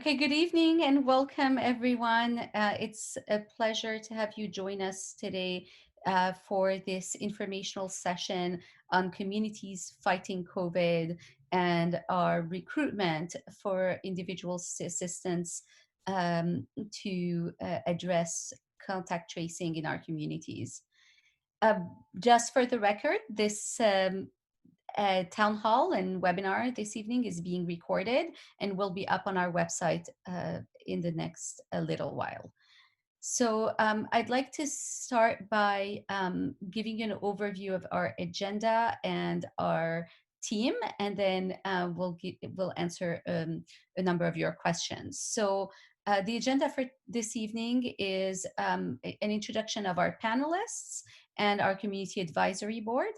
Okay, good evening and welcome everyone. It's a pleasure to have you join us today for this informational session on communities fighting COVID and our recruitment for individual assistance to address contact tracing in our communities. Just for the record, this town hall and webinar this evening is being recorded and will be up on our website in the next a little while. So I'd like to start by giving you an overview of our agenda and our team, and then we'll answer a number of your questions. So the agenda for this evening is an introduction of our panelists and our community advisory board,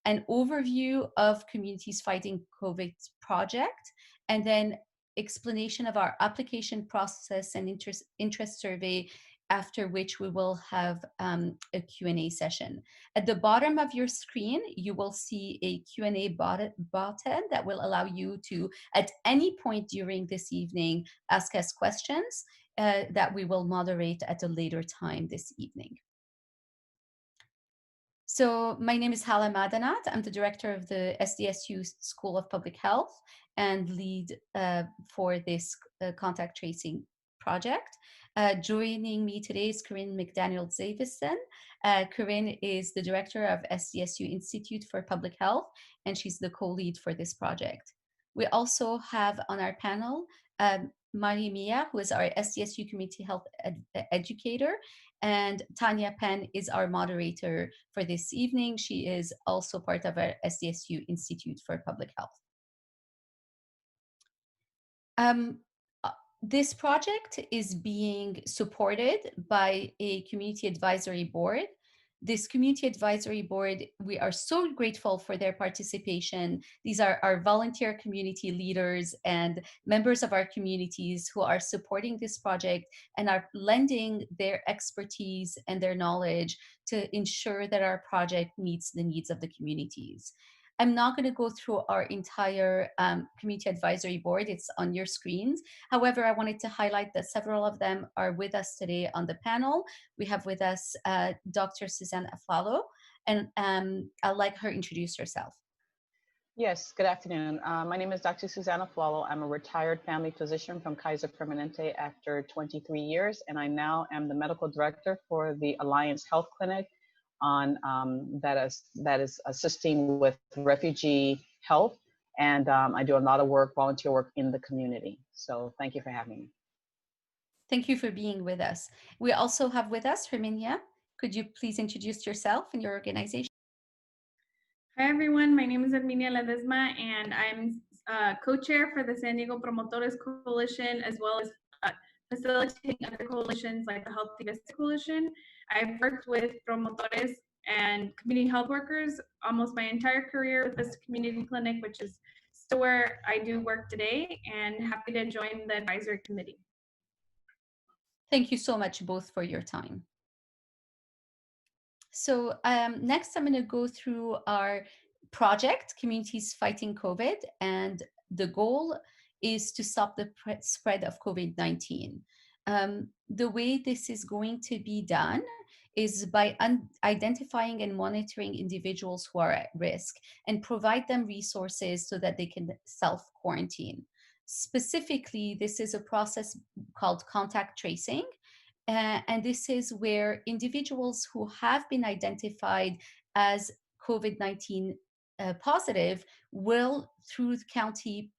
an overview of Communities Fighting COVID project, and then explanation of our application process and interest survey, after which we will have a Q&A session. At the bottom of your screen, you will see a Q&A button that will allow you to, at any point during this evening, ask us questions that we will moderate at a later time this evening. So my name is Hala Madanat. I'm the director of the SDSU School of Public Health and lead for this contact tracing project. Joining me today is Corinne McDaniels-Davidson. Corinne is the director of SDSU Institute for Public Health, and she's the co-lead for this project. We also have on our panel Milla, who is our SDSU Community Health Educator, and Tanya Penn is our moderator for this evening. She is also part of our SDSU Institute for Public Health. This project is being supported by a community advisory board. This community advisory board, we are so grateful for their participation. These are our volunteer community leaders and members of our communities who are supporting this project and are lending their expertise and their knowledge to ensure that our project meets the needs of the communities. I'm not going to go through our entire community advisory board. It's on your screens. However, I wanted to highlight that several of them are with us today on the panel. We have with us Dr. Suzanne Aflalo, and I'd like her to introduce herself. Yes, good afternoon. My name is Dr. Susanna Flalo. I'm a retired family physician from Kaiser Permanente after 23 years, and I now am the medical director for the Alliance Health Clinic on that is assisting with refugee health, and I do a lot of work, volunteer work in the community. So thank you for having me. Thank you for being with us. We also have with us Herminia. Could you please introduce yourself and your organization? Hi everyone, my name is Herminia Ledesma and I'm co-chair for the San Diego Promotores Coalition, as well as facilitating other coalitions like the Healthy Vista Coalition. I've worked with promotores and community health workers almost my entire career with this community clinic, which is still where I do work today, and happy to join the advisory committee. Thank you so much both for your time. So next I'm going to go through our project, Communities Fighting COVID, and the goal is to stop the spread of COVID-19. The way this is going to be done is by identifying and monitoring individuals who are at risk and provide them resources so that they can self-quarantine. Specifically, this is a process called contact tracing. And this is where individuals who have been identified as COVID-19 positive will, through the county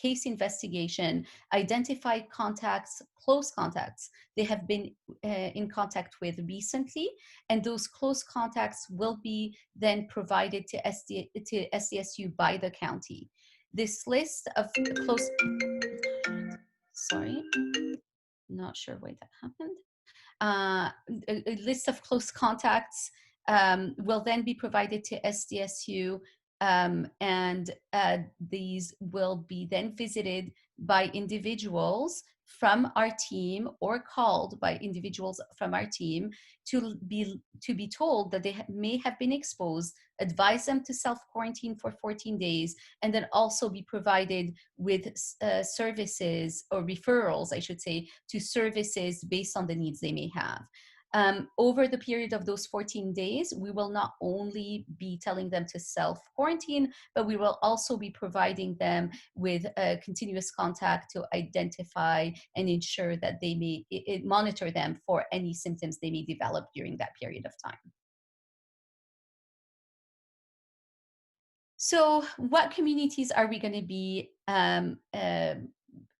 case investigation, identify contacts, close contacts they have been in contact with recently, and those close contacts will be then provided to SDSU by the county. This list of close, not sure why that happened. A list of close contacts will then be provided to SDSU and these will be then visited by individuals from our team or called by individuals from our team to be told that they may have been exposed, advise them to self-quarantine for 14 days, and then also be provided with services or referrals, I should say, to services based on the needs they may have. Over the period of those 14 days, we will not only be telling them to self-quarantine, but we will also be providing them with continuous contact to identify and ensure that they may monitor them for any symptoms they may develop during that period of time. So what communities are we going to be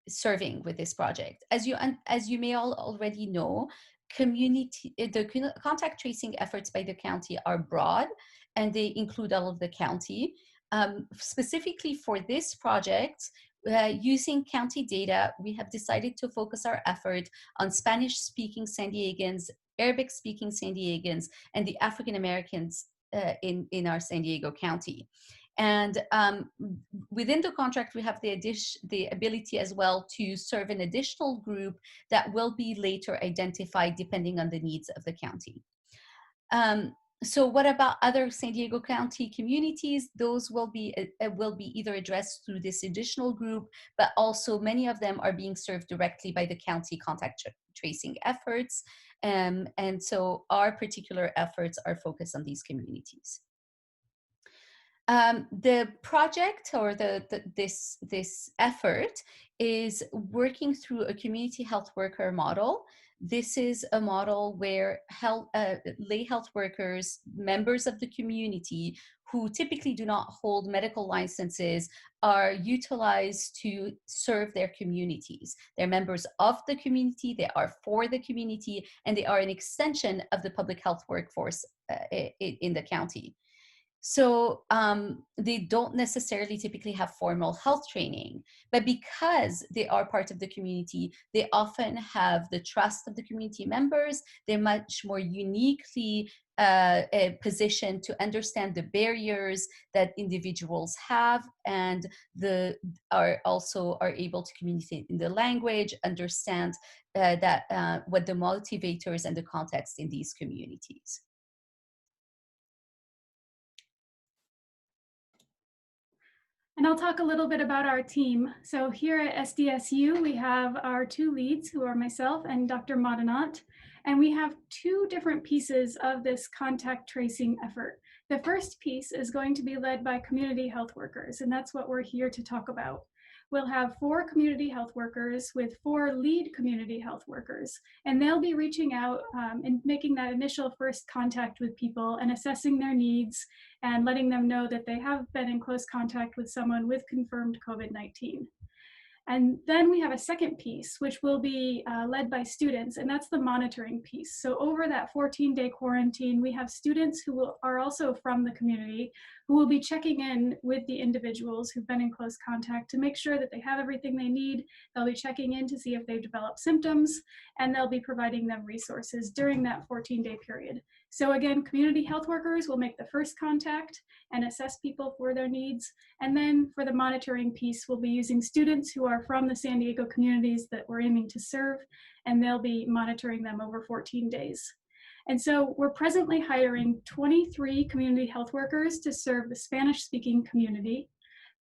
serving with this project? As you may all already know, the contact tracing efforts by the county are broad, and they include all of the county. Specifically for this project, using county data, we have decided to focus our effort on Spanish-speaking San Diegans, Arabic-speaking San Diegans, and the African Americans in our San Diego County. And within the contract, we have the ability as well to serve an additional group that will be later identified depending on the needs of the county. So what about other San Diego County communities? Those will be either addressed through this additional group, but also many of them are being served directly by the county contact tracing efforts. And so our particular efforts are focused on these communities. The project or this effort is working through a community health worker model. This is a model where lay health workers, members of the community who typically do not hold medical licenses, are utilized to serve their communities. They're members of the community, they are for the community, and they are an extension of the public health workforce in the county. So they don't necessarily typically have formal health training, but because they are part of the community, they often have the trust of the community members. They're much more uniquely positioned to understand the barriers that individuals have, and are able to communicate in the language, understand what the motivators and the context in these communities. And I'll talk a little bit about our team. So here at SDSU, we have our two leads, who are myself and Dr. Madanat, and we have two different pieces of this contact tracing effort. The first piece is going to be led by community health workers, and that's what we're here to talk about. We'll have 4 community health workers with 4 lead community health workers, and they'll be reaching out and making that initial first contact with people and assessing their needs and letting them know that they have been in close contact with someone with confirmed COVID-19. And then we have a second piece, which will be led by students, and that's the monitoring piece. So over that 14-day quarantine, we have students who are also from the community who will be checking in with the individuals who've been in close contact to make sure that they have everything they need. They'll be checking in to see if they've developed symptoms, and they'll be providing them resources during that 14-day period. So again, community health workers will make the first contact and assess people for their needs. And then for the monitoring piece, we'll be using students who are from the San Diego communities that we're aiming to serve, and they'll be monitoring them over 14 days. And so we're presently hiring 23 community health workers to serve the Spanish-speaking community,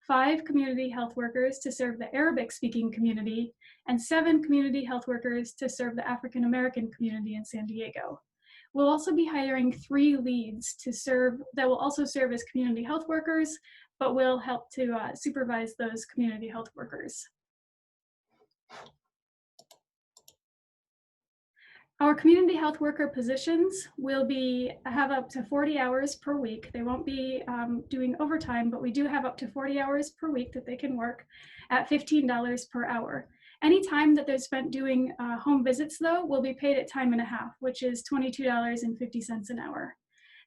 5 community health workers to serve the Arabic-speaking community, and 7 community health workers to serve the African American community in San Diego. We'll also be hiring 3 leads that will also serve as community health workers, but will help to supervise those community health workers. Our community health worker positions will have up to 40 hours per week. They won't be doing overtime, but we do have up to 40 hours per week that they can work at $15 per hour. Any time that they're spent doing home visits, though, will be paid at time and a half, which is $22.50 an hour.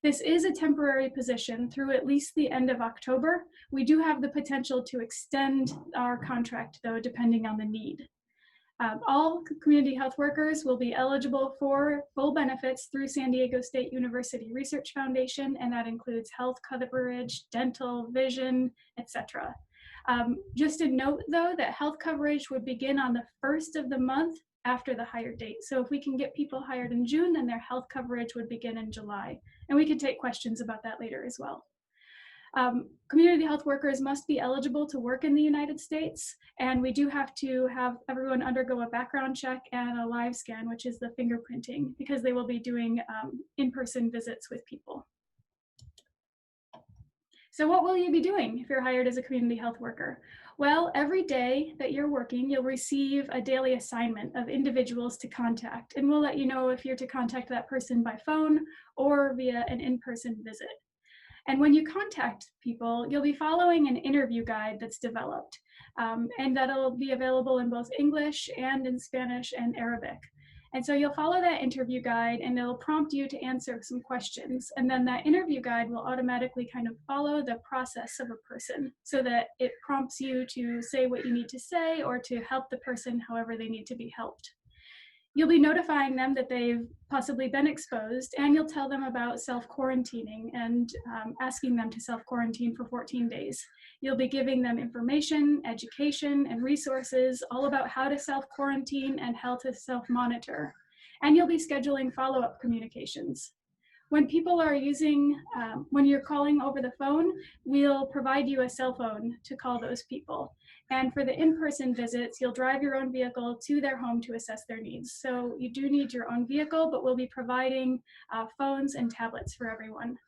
This is a temporary position through at least the end of October. We do have the potential to extend our contract, though, depending on the need. All community health workers will be eligible for full benefits through San Diego State University Research Foundation, and that includes health coverage, dental, vision, etc. Just a note, though, that health coverage would begin on the first of the month after the hire date. So if we can get people hired in June, then their health coverage would begin in July. And we could take questions about that later as well. Community health workers must be eligible to work in the United States, and we do have to have everyone undergo a background check and a live scan, which is the fingerprinting, because they will be doing in-person visits with people. So what will you be doing if you're hired as a community health worker? Well, every day that you're working, you'll receive a daily assignment of individuals to contact, and we'll let you know if you're to contact that person by phone or via an in-person visit. And when you contact people, you'll be following an interview guide that's developed, and that'll be available in both English and in Spanish and Arabic. And so you'll follow that interview guide, and it'll prompt you to answer some questions. And then that interview guide will automatically kind of follow the process of a person, so that it prompts you to say what you need to say or to help the person however they need to be helped. You'll be notifying them that they've possibly been exposed, and you'll tell them about self-quarantining and asking them to self-quarantine for 14 days. You'll be giving them information, education, and resources all about how to self-quarantine and how to self-monitor. And you'll be scheduling follow-up communications. When people are using, when you're calling over the phone, we'll provide you a cell phone to call those people. And for the in-person visits, you'll drive your own vehicle to their home to assess their needs. So you do need your own vehicle, but we'll be providing phones and tablets for everyone.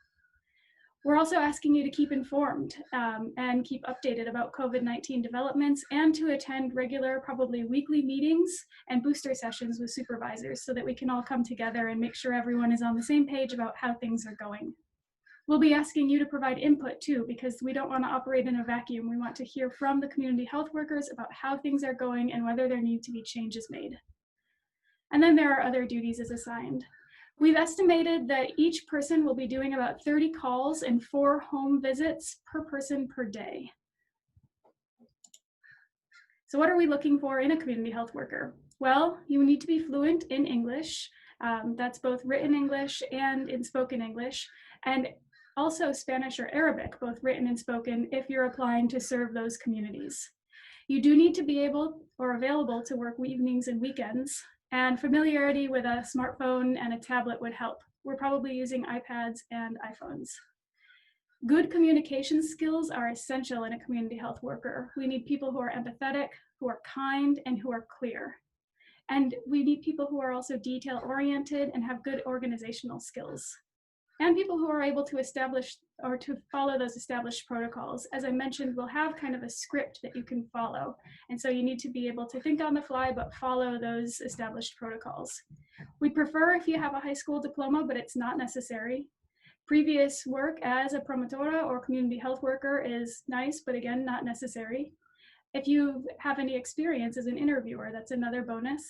We're also asking you to keep informed and keep updated about COVID-19 developments, and to attend regular, probably weekly meetings and booster sessions with supervisors, so that we can all come together and make sure everyone is on the same page about how things are going. We'll be asking you to provide input too, because we don't want to operate in a vacuum. We want to hear from the community health workers about how things are going and whether there need to be changes made. And then there are other duties as assigned. We've estimated that each person will be doing about 30 calls and 4 home visits per person per day. So what are we looking for in a community health worker? Well, you need to be fluent in English. That's both written English and in spoken English, and also Spanish or Arabic, both written and spoken, if you're applying to serve those communities. You do need to be able or available to work evenings and weekends, and familiarity with a smartphone and a tablet would help. We're probably using iPads and iPhones. Good communication skills are essential in a community health worker. We need people who are empathetic, who are kind, and who are clear. And we need people who are also detail-oriented and have good organizational skills. And people who are able to establish or to follow those established protocols. As I mentioned, we'll have kind of a script that you can follow. And so you need to be able to think on the fly, but follow those established protocols. We prefer if you have a high school diploma, but it's not necessary. Previous work as a promotora or community health worker is nice, but again, not necessary. If you have any experience as an interviewer, that's another bonus.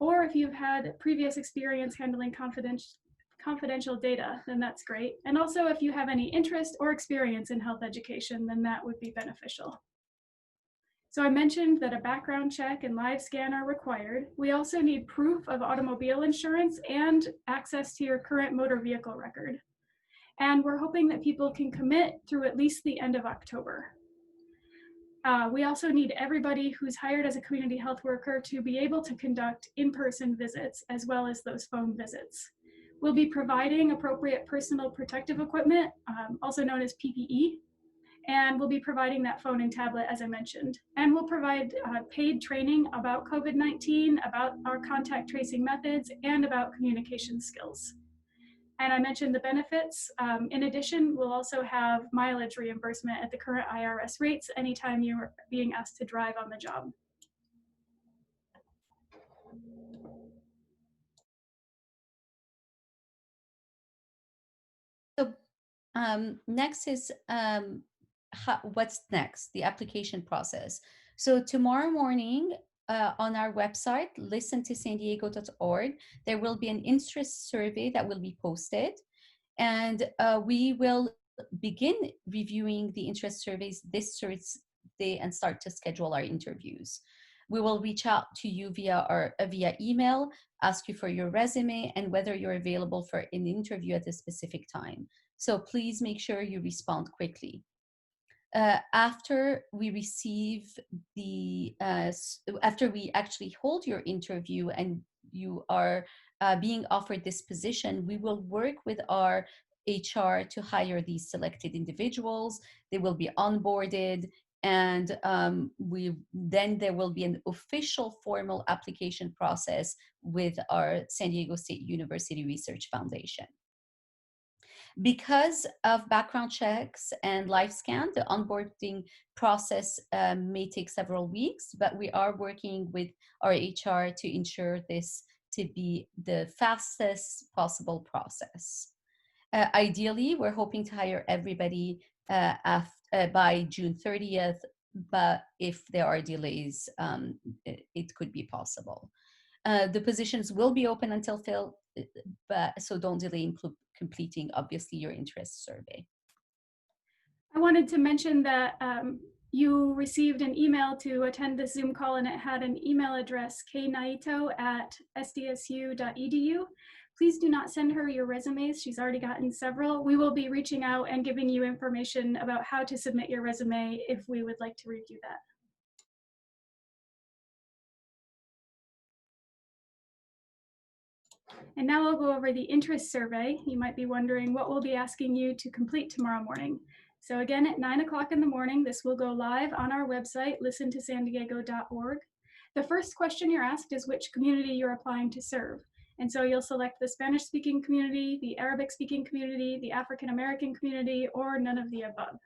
Or if you've had previous experience handling confidential data, then that's great. And also if you have any interest or experience in health education, then that would be beneficial. So I mentioned that a background check and live scan are required. We also need proof of automobile insurance and access to your current motor vehicle record. And we're hoping that people can commit through at least the end of October. We also need everybody who's hired as a community health worker to be able to conduct in-person visits as well as those phone visits. We'll be providing appropriate personal protective equipment, also known as PPE, and we'll be providing that phone and tablet, as I mentioned. And we'll provide paid training about COVID-19, about our contact tracing methods, and about communication skills. And I mentioned the benefits. In addition, we'll also have mileage reimbursement at the current IRS rates anytime you're being asked to drive on the job. So next is what's next, the application process. So tomorrow morning on our website, listentosandiego.org, there will be an interest survey that will be posted, and we will begin reviewing the interest surveys this Thursday and start to schedule our interviews. We will reach out to you via email, ask you for your resume and whether you're available for an interview at a specific time. So please make sure you respond quickly. After we receive after we actually hold your interview and you are being offered this position, we will work with our HR to hire these selected individuals. They will be onboarded, and then there will be an official formal application process with our San Diego State University Research Foundation. Because of background checks and live scan, the onboarding process may take several weeks, but we are working with our HR to ensure this to be the fastest possible process. Ideally, we're hoping to hire everybody by June 30th, but if there are delays, it could be possible. The positions will be open until filled, but so don't delay in completing, obviously, your interest survey. I wanted to mention that you received an email to attend this Zoom call, and it had an email address, knaito@sdsu.edu. Please do not send her your resumes. She's already gotten several. We will be reaching out and giving you information about how to submit your resume if we would like to review that. And now I'll go over the interest survey. You might be wondering what we'll be asking you to complete tomorrow morning. So again, at 9 o'clock in the morning, this will go live on our website, listentosandiego.org. The first question you're asked is which community you're applying to serve. And so you'll select the Spanish-speaking community, the Arabic-speaking community, the African-American community, or none of the above.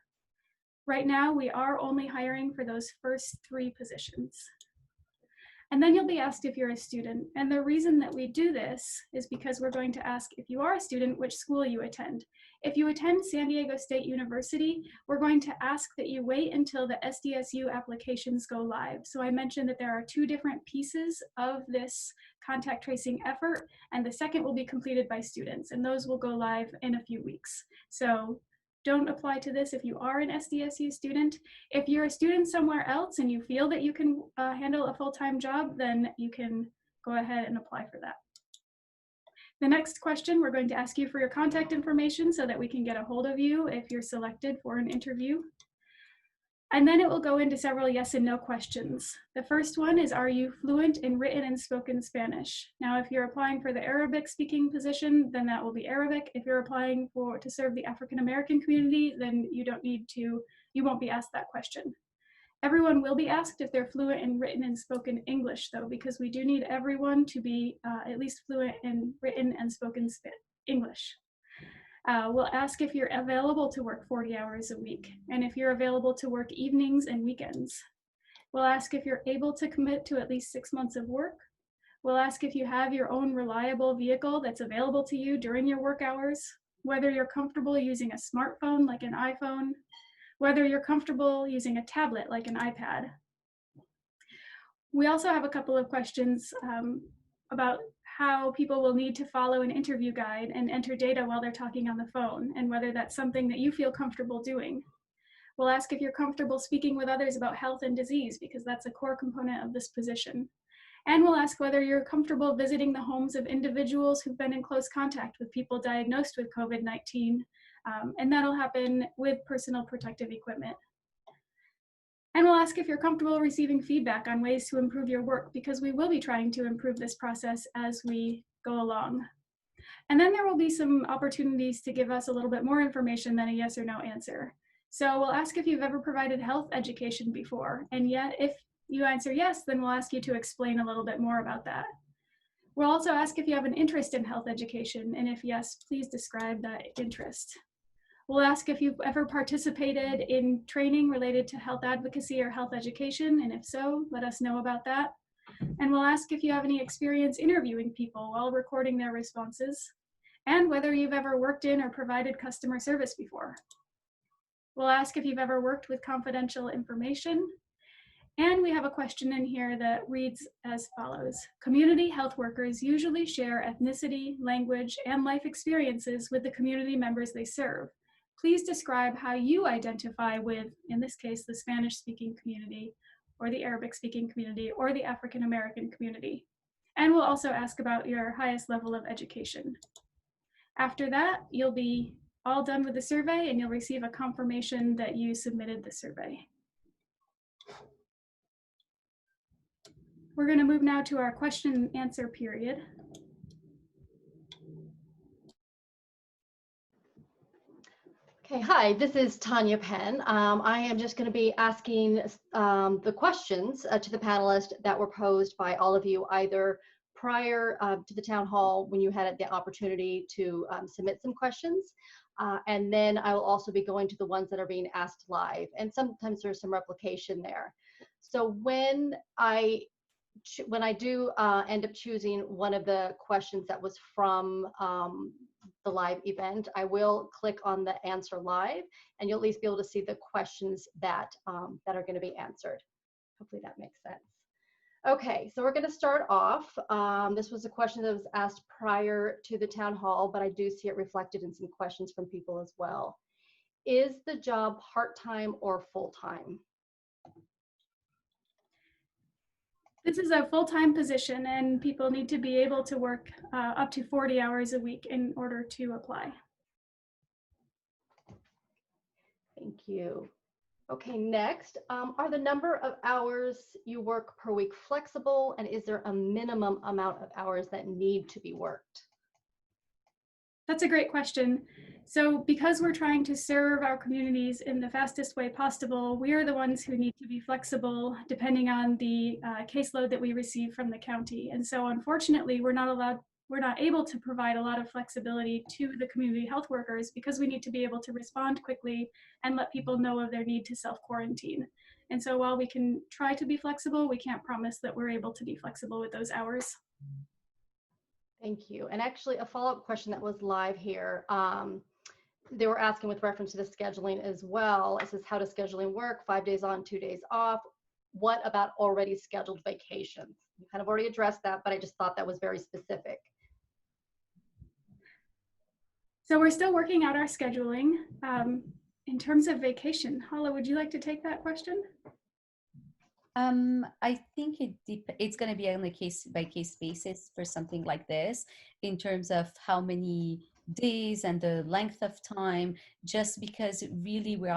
Right now, we are only hiring for those first 3 positions. And then you'll be asked if you're a student. And the reason that we do this is because we're going to ask if you are a student, which school you attend. If you attend San Diego State University, we're going to ask that you wait until the SDSU applications go live. So I mentioned that there are 2 different pieces of this contact tracing effort, and the second will be completed by students, and those will go live in a few weeks. So don't apply to this if you are an SDSU student. If you're a student somewhere else and you feel that you can handle a full-time job, then you can go ahead and apply for that. The next question, we're going to ask you for your contact information so that we can get a hold of you if you're selected for an interview. And then it will go into several yes and no questions. The first one is, are you fluent in written and spoken Spanish? Now, if you're applying for the Arabic speaking position, then that will be Arabic. If you're applying to serve the African American community, then you won't be asked that question. Everyone will be asked if they're fluent in written and spoken English, though, because we do need everyone to be at least fluent in written and spoken English. We'll ask if you're available to work 40 hours a week, and if you're available to work evenings and weekends. We'll ask if you're able to commit to at least 6 months of work. We'll ask if you have your own reliable vehicle that's available to you during your work hours, whether you're comfortable using a smartphone like an iPhone, whether you're comfortable using a tablet like an iPad. We also have a couple of questions about how people will need to follow an interview guide and enter data while they're talking on the phone, and whether that's something that you feel comfortable doing. We'll ask if you're comfortable speaking with others about health and disease, because that's a core component of this position. And we'll ask whether you're comfortable visiting the homes of individuals who've been in close contact with people diagnosed with COVID-19, and that'll happen with personal protective equipment. And we'll ask if you're comfortable receiving feedback on ways to improve your work, because we will be trying to improve this process as we go along. And then there will be some opportunities to give us a little bit more information than a yes or no answer. So we'll ask if you've ever provided health education before, and yet if you answer yes, then we'll ask you to explain a little bit more about that. We'll also ask if you have an interest in health education, and if yes, please describe that interest. We'll ask if you've ever participated in training related to health advocacy or health education, and if so, let us know about that. And we'll ask if you have any experience interviewing people while recording their responses, and whether you've ever worked in or provided customer service before. We'll ask if you've ever worked with confidential information. And we have a question in here that reads as follows. Community health workers usually share ethnicity, language, and life experiences with the community members they serve. Please describe how you identify with, in this case, the Spanish-speaking community, or the Arabic-speaking community, or the African-American community. And we'll also ask about your highest level of education. After that, you'll be all done with the survey and you'll receive a confirmation that you submitted the survey. We're going to move now to our question and answer period. Okay, hi, this is Tanya Penn. I am just going to be asking the questions to the panelists that were posed by all of you, either prior to the town hall when you had the opportunity to submit some questions, and then I will also be going to the ones that are being asked live, and sometimes there's some replication there. So when I do end up choosing one of the questions that was from the live event, I will click on the answer live, and you'll at least be able to see the questions that that are going to be answered. Hopefully that makes sense. Okay, so we're going to start off. This was a question that was asked prior to the town hall, but I do see it reflected in some questions from people as well. Is the job part-time or full-time? This is a full-time position and people need to be able to work up to 40 hours a week in order to apply. Thank you. Okay, next, are the number of hours you work per week flexible, and is there a minimum amount of hours that need to be worked? That's a great question. So because we're trying to serve our communities in the fastest way possible, we are the ones who need to be flexible depending on the caseload that we receive from the county. And so unfortunately, we're not able to provide a lot of flexibility to the community health workers because we need to be able to respond quickly and let people know of their need to self-quarantine. And so while we can try to be flexible, we can't promise that we're able to be flexible with those hours. Thank you. And actually a follow-up question that was live here. They were asking with reference to the scheduling as well. It says, how does scheduling work? 5 days on, 2 days off. What about already scheduled vacations? You kind of already addressed that, but I just thought that was very specific. So we're still working out our scheduling. In terms of vacation, Hala, would you like to take that question? I think it's going to be on a case-by-case basis for something like this in terms of how many days and the length of time, just because really we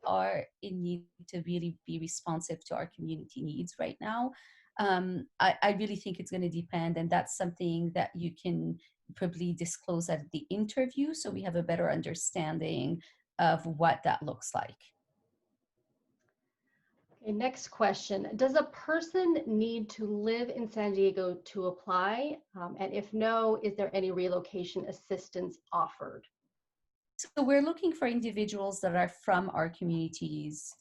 are in need to really be responsive to our community needs right now. I really think it's going to depend, and that's something that you can probably disclose at the interview so we have a better understanding of what that looks like. Okay, next question. Does a person need to live in San Diego to apply? And if no, is there any relocation assistance offered? So we're looking for individuals that are from our communities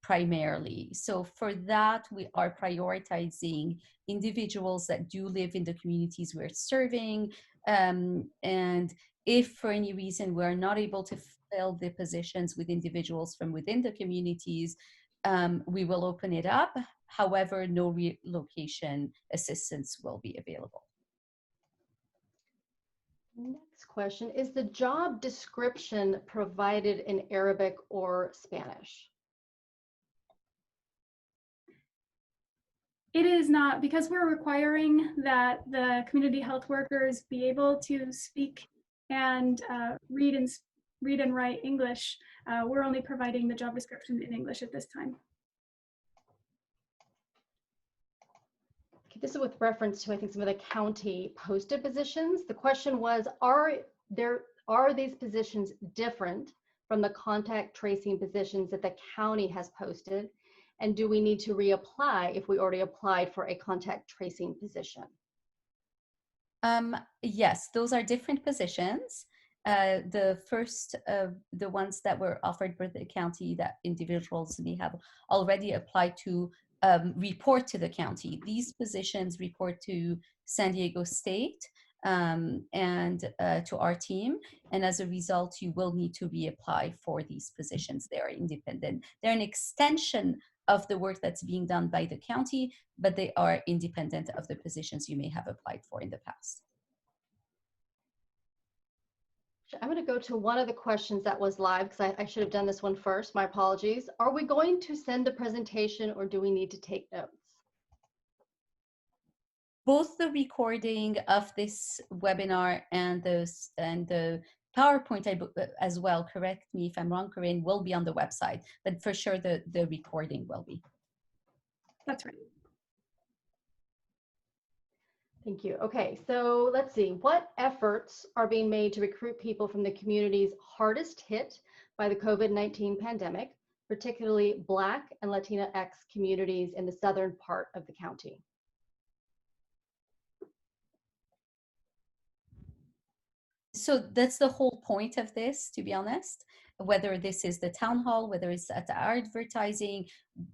primarily. So for that, we are prioritizing individuals that do live in the communities we're serving. And if for any reason we're not able to fill the positions with individuals from within the communities, we will open it up. However, no relocation assistance will be available. Next question, is the job description provided in Arabic or Spanish? It is not, because we're requiring that the community health workers be able to speak and read and write English. We're only providing the job description in English at this time. Okay, this is with reference to, I think, some of the county posted positions. The question was, are these positions different from the contact tracing positions that the county has posted? And do we need to reapply if we already applied for a contact tracing position? Yes, those are different positions. The first, the ones that were offered by the county that individuals may have already applied to report to the county. These positions report to San Diego State and to our team. And as a result, you will need to reapply for these positions. They are independent. They're an extension of the work that's being done by the county, but they are independent of the positions you may have applied for in the past. I'm going to go to one of the questions that was live because I should have done this one first. My apologies. Are we going to send the presentation or do we need to take notes? Both the recording of this webinar and the PowerPoint as well, correct me if I'm wrong, Corinne, will be on the website, but for sure the recording will be. That's right. Thank you. Okay, so let's see. What efforts are being made to recruit people from the communities hardest hit by the COVID-19 pandemic, particularly Black and Latinx communities in the southern part of the county? So that's the whole point of this, to be honest, whether this is the town hall, whether it's at our advertising,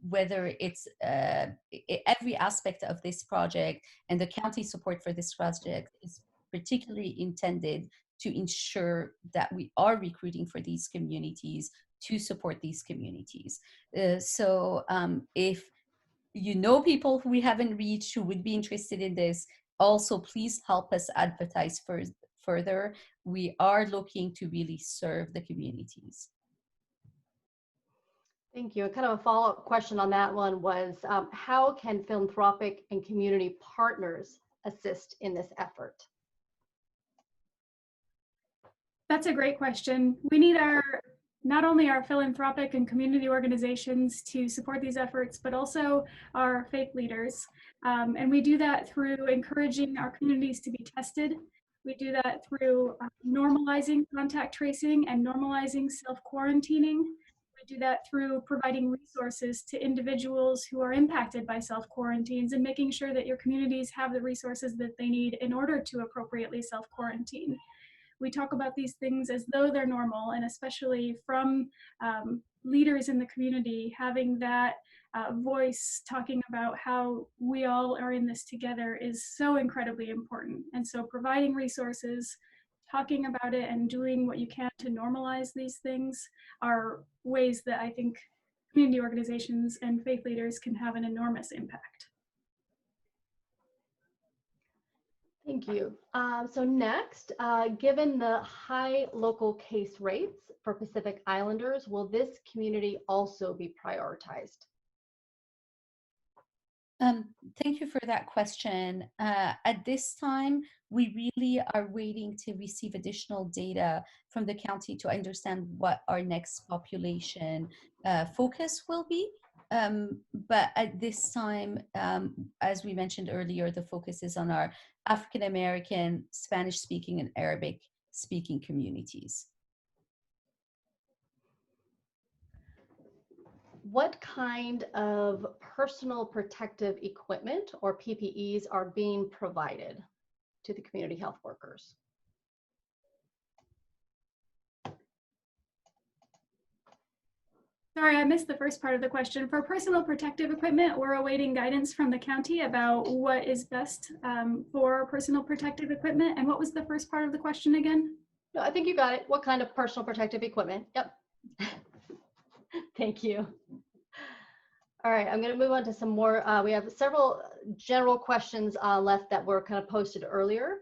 whether it's every aspect of this project, and the county support for this project is particularly intended to ensure that we are recruiting for these communities to support these communities. So if you know people who we haven't reached who would be interested in this, also please help us advertise further. We are looking to really serve the communities. Thank you. Kind of a follow-up question on that one was, how can philanthropic and community partners assist in this effort? That's a great question. We need not only our philanthropic and community organizations to support these efforts, but also our faith leaders. And we do that through encouraging our communities to be tested. We do that through normalizing contact tracing and normalizing self-quarantining. We do that through providing resources to individuals who are impacted by self-quarantines and making sure that your communities have the resources that they need in order to appropriately self-quarantine. We talk about these things as though they're normal, and especially from leaders in the community, having that voice talking about how we all are in this together is so incredibly important. And so providing resources, talking about it, and doing what you can to normalize these things are ways that I think community organizations and faith leaders can have an enormous impact. Thank you. So next, given the high local case rates for Pacific Islanders, will this community also be prioritized? Thank you for that question. At this time, we really are waiting to receive additional data from the county to understand what our next population focus will be. But at this time, as we mentioned earlier, the focus is on our African American, Spanish speaking, and Arabic speaking communities. What kind of personal protective equipment or PPEs are being provided to the community health workers? Sorry, I missed the first part of the question. For personal protective equipment, we're awaiting guidance from the county about what is best for personal protective equipment. And what was the first part of the question again? No, I think you got it. What kind of personal protective equipment? Yep. Thank you. All right, I'm going to move on to some more. We have several general questions left that were kind of posted earlier,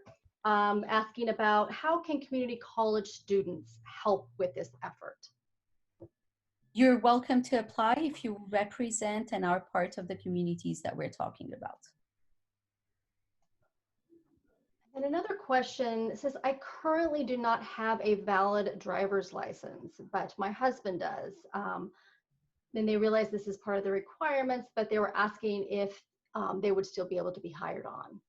asking about how can community college students help with this effort? You're welcome to apply if you represent and are part of the communities that we're talking about. And another question says, I currently do not have a valid driver's license, but my husband does. Then they realize this is part of the requirements, but they were asking if they would still be able to be hired on.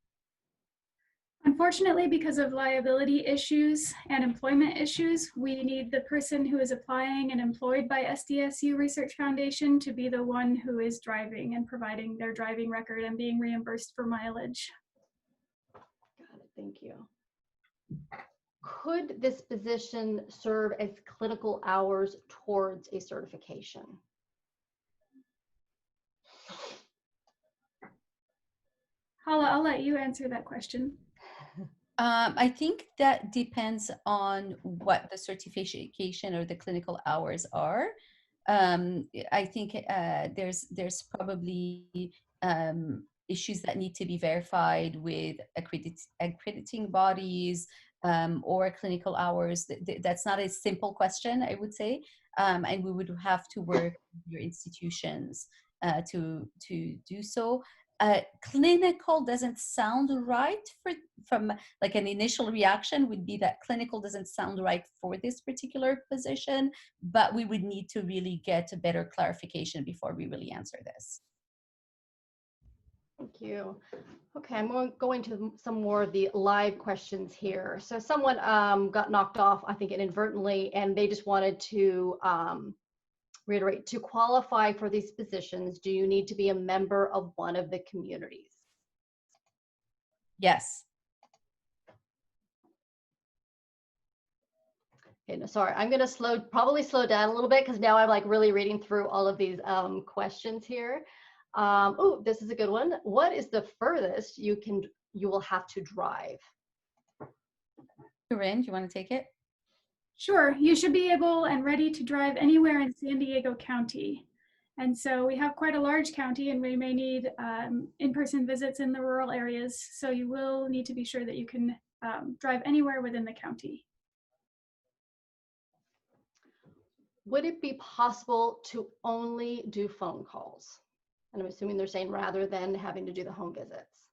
Unfortunately, because of liability issues and employment issues, we need the person who is applying and employed by SDSU Research Foundation to be the one who is driving and providing their driving record and being reimbursed for mileage. Got it, thank you. Could this position serve as clinical hours towards a certification? Hala, I'll let you answer that question. I think that depends on what the certification or the clinical hours are. I think there's probably issues that need to be verified with accrediting bodies, or clinical hours? That's not a simple question, I would say, and we would have to work with your institutions to do so. Clinical doesn't sound right from like an initial reaction would be that clinical doesn't sound right for this particular position, but we would need to really get a better clarification before we really answer this. Thank you. Okay, I'm going to some more of the live questions here. So someone got knocked off, I think inadvertently, and they just wanted to reiterate, to qualify for these positions, do you need to be a member of one of the communities? Yes. Okay, no, sorry, I'm going to probably slow down a little bit because now I'm like really reading through all of these questions here. Oh, this is a good one. What is the furthest you will have to drive? Corinne, do you want to take it? Sure, you should be able and ready to drive anywhere in San Diego County. And so we have quite a large county and we may need in-person visits in the rural areas. So you will need to be sure that you can drive anywhere within the county. Would it be possible to only do phone calls? And I'm assuming they're saying rather than having to do the home visits.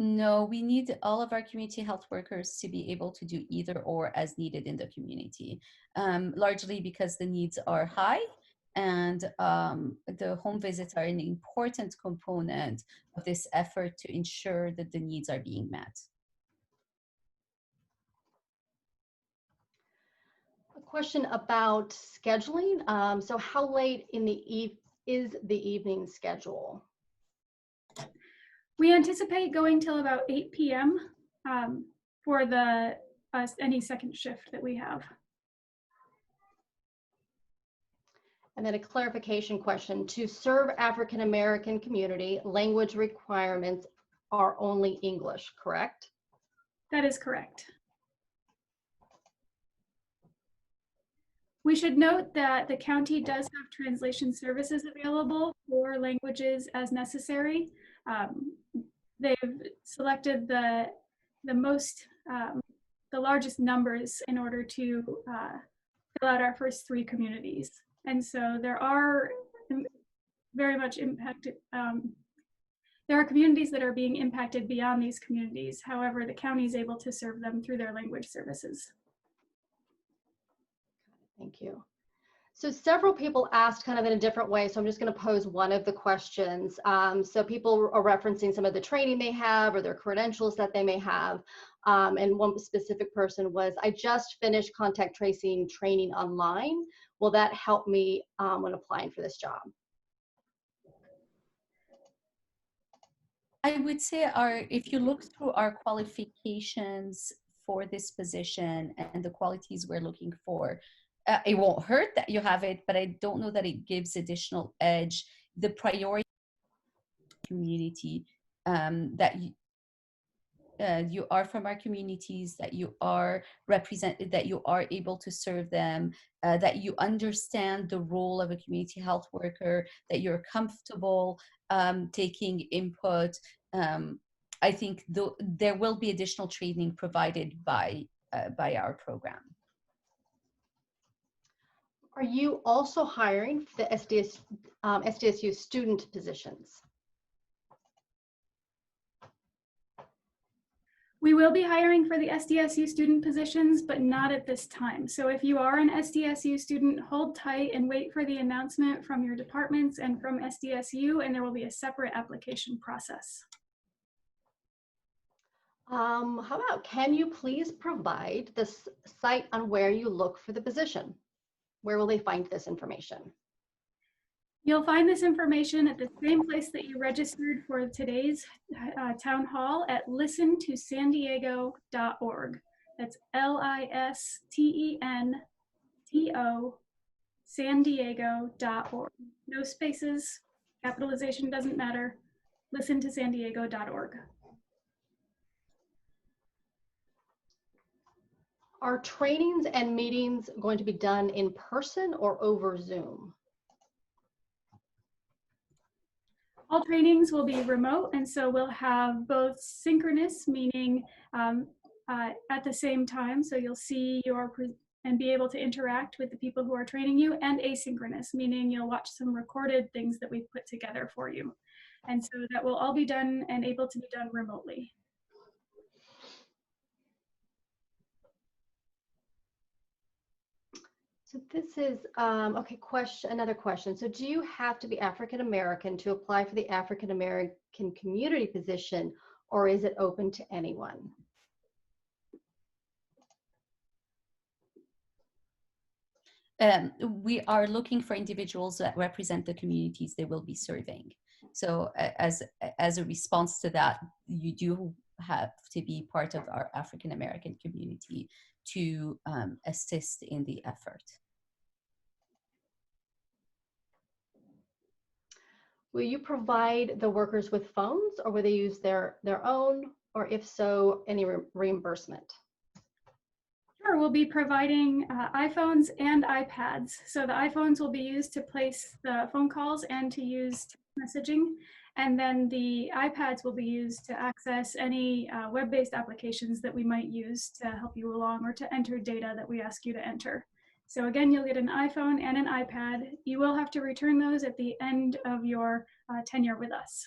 No, we need all of our community health workers to be able to do either or as needed in the community, largely because the needs are high and the home visits are an important component of this effort to ensure that the needs are being met. A question about scheduling. So how late in the is the evening schedule? We anticipate going till about 8 p.m. For any second shift that we have. And then a clarification question. To serve African American community, language requirements are only English, correct? That is correct. We should note that the county does have translation services available for languages as necessary. They've selected the largest numbers in order to fill out our first 3 communities. And so there are very much impacted, there are communities that are being impacted beyond these communities. However, the county is able to serve them through their language services. Thank you. So several people asked kind of in a different way, so I'm just going to pose one of the questions. So people are referencing some of the training they have or their credentials that they may have. And one specific person was, I just finished contact tracing training online. Will that help me when applying for this job? I would say if you look through our qualifications for this position and the qualities we're looking for, it won't hurt that you have it, but I don't know that it gives additional edge. The priority community that you are from our communities, that you are represented, that you are able to serve them, that you understand the role of a community health worker, that you're comfortable taking input. I think there will be additional training provided by our program. Are you also hiring for the SDSU student positions? We will be hiring for the SDSU student positions, but not at this time. So if you are an SDSU student, hold tight and wait for the announcement from your departments and from SDSU, and there will be a separate application process. How about, can you please provide the site on where you look for the position? Where will they find this information? You'll find this information at the same place that you registered for today's town hall at listentosandiego.org. That's LISTENTO sandiego.org. No spaces, capitalization doesn't matter. Listentosandiego.org. Are trainings and meetings going to be done in person or over Zoom? All trainings will be remote, and so we'll have both synchronous, meaning at the same time. So you'll see and be able to interact with the people who are training you, and asynchronous, meaning you'll watch some recorded things that we've put together for you. And so that will all be done and able to be done remotely. So this is, okay, another question. So do you have to be African American to apply for the African American community position, or is it open to anyone? We are looking for individuals that represent the communities they will be serving. So as a response to that, you do have to be part of our African American community to assist in the effort. Will you provide the workers with phones, or will they use their own, or if so, any reimbursement? Sure, we'll be providing iPhones and iPads. So the iPhones will be used to place the phone calls and to use messaging. And then the iPads will be used to access any web-based applications that we might use to help you along, or to enter data that we ask you to enter. So again, you'll get an iPhone and an iPad. You will have to return those at the end of your tenure with us.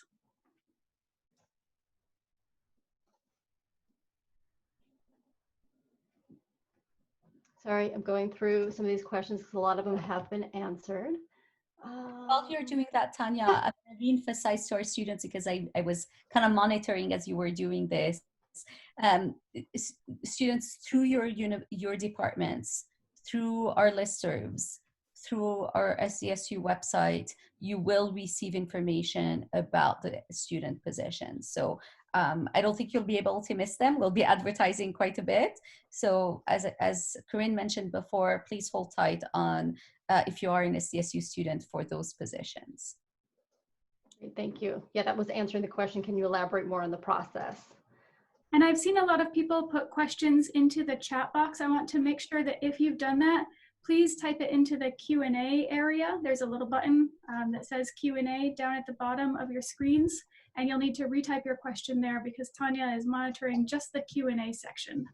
Sorry, I'm going through some of these questions because a lot of them have been answered. While you're doing that, Tanya, I'm going to re-emphasize to our students, because I was kind of monitoring as you were doing this. Students, through your departments, through our listservs, through our SDSU website, you will receive information about the student positions. So I don't think you'll be able to miss them. We'll be advertising quite a bit. So as Corinne mentioned before, please hold tight on if you are an SDSU student for those positions. Thank you. Yeah, that was answering the question. Can you elaborate more on the process? And I've seen a lot of people put questions into the chat box. I want to make sure that if you've done that, please type it into the Q&A area. There's a little button that says Q&A down at the bottom of your screens, and you'll need to retype your question there because Tanya is monitoring just the Q&A section.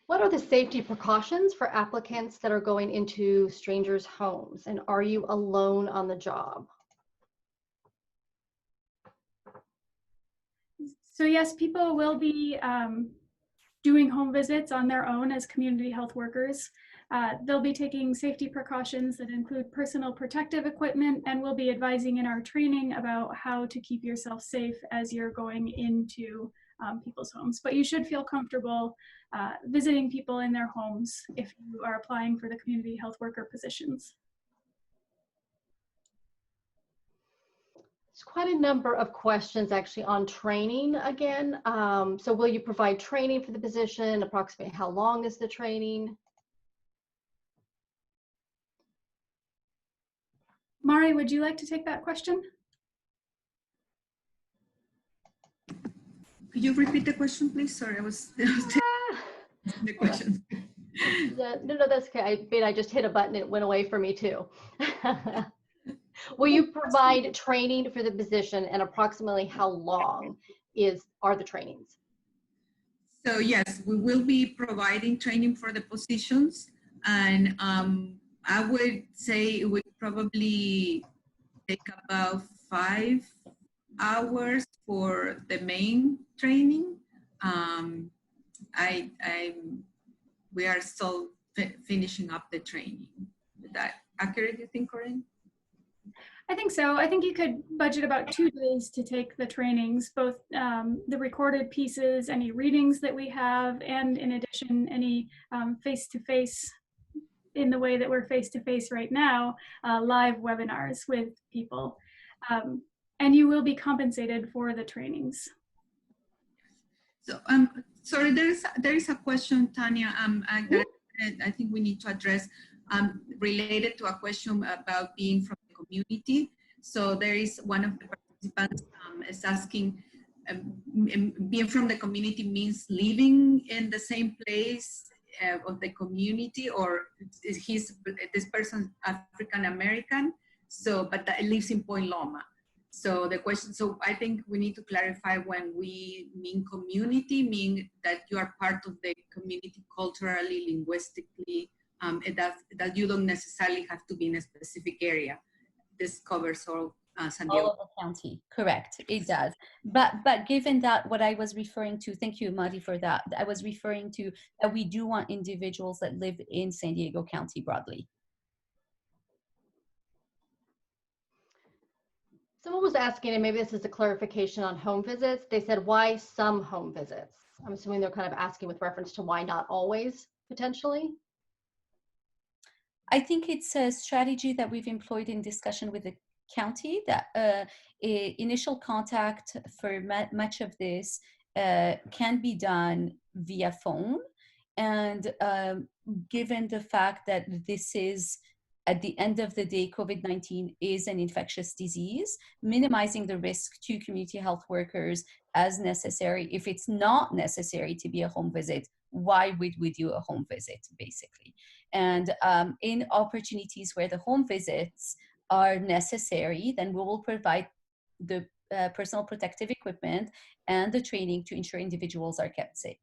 What are the safety precautions for applicants that are going into strangers' homes? And are you alone on the job? So yes, people will be doing home visits on their own as community health workers. They'll be taking safety precautions that include personal protective equipment, and we'll be advising in our training about how to keep yourself safe as you're going into people's homes. But you should feel comfortable visiting people in their homes if you are applying for the community health worker positions. There's quite a number of questions actually on training again. So will you provide training for the position? Approximately how long is the training? Mari, would you like to take that question? Could you repeat the question, please? Sorry, I was the question. No, that's okay. I just hit a button. It went away for me too. Will you provide training for the position, and approximately how long are the trainings? So yes, we will be providing training for the positions, and I would say it would probably take about 5 hours for the main training. We are still finishing up the training. Is that accurate, you think, Corinne? I think so. I think you could budget about 2 days to take the trainings, both the recorded pieces, any readings that we have, and in addition, any face-to-face, in the way that we're face-to-face right now, live webinars with people. And you will be compensated for the trainings. So, sorry, there is a question, Tanya, that I think we need to address, related to a question about being from the community. So there is one of the participants is asking, being from the community means living in the same place of the community, or is this person African American? So, but that lives in Point Loma. So the question, so I think we need to clarify when we mean community, mean that you are part of the community culturally, linguistically, that you don't necessarily have to be in a specific area. This covers all San Diego. All of the county, correct, it does. But given that what I was referring to, thank you, Madi, for that. I was referring to that we do want individuals that live in San Diego County broadly. Someone was asking, and maybe this is a clarification on home visits. They said, why some home visits? I'm assuming they're kind of asking with reference to why not always, potentially. I think it's a strategy that we've employed in discussion with the county, that initial contact for much of this can be done via phone. And given the fact that this is, at the end of the day, COVID-19 is an infectious disease, minimizing the risk to community health workers as necessary. If it's not necessary to be a home visit, why would we do a home visit, basically? And in opportunities where the home visits are necessary, then we will provide the personal protective equipment and the training to ensure individuals are kept safe.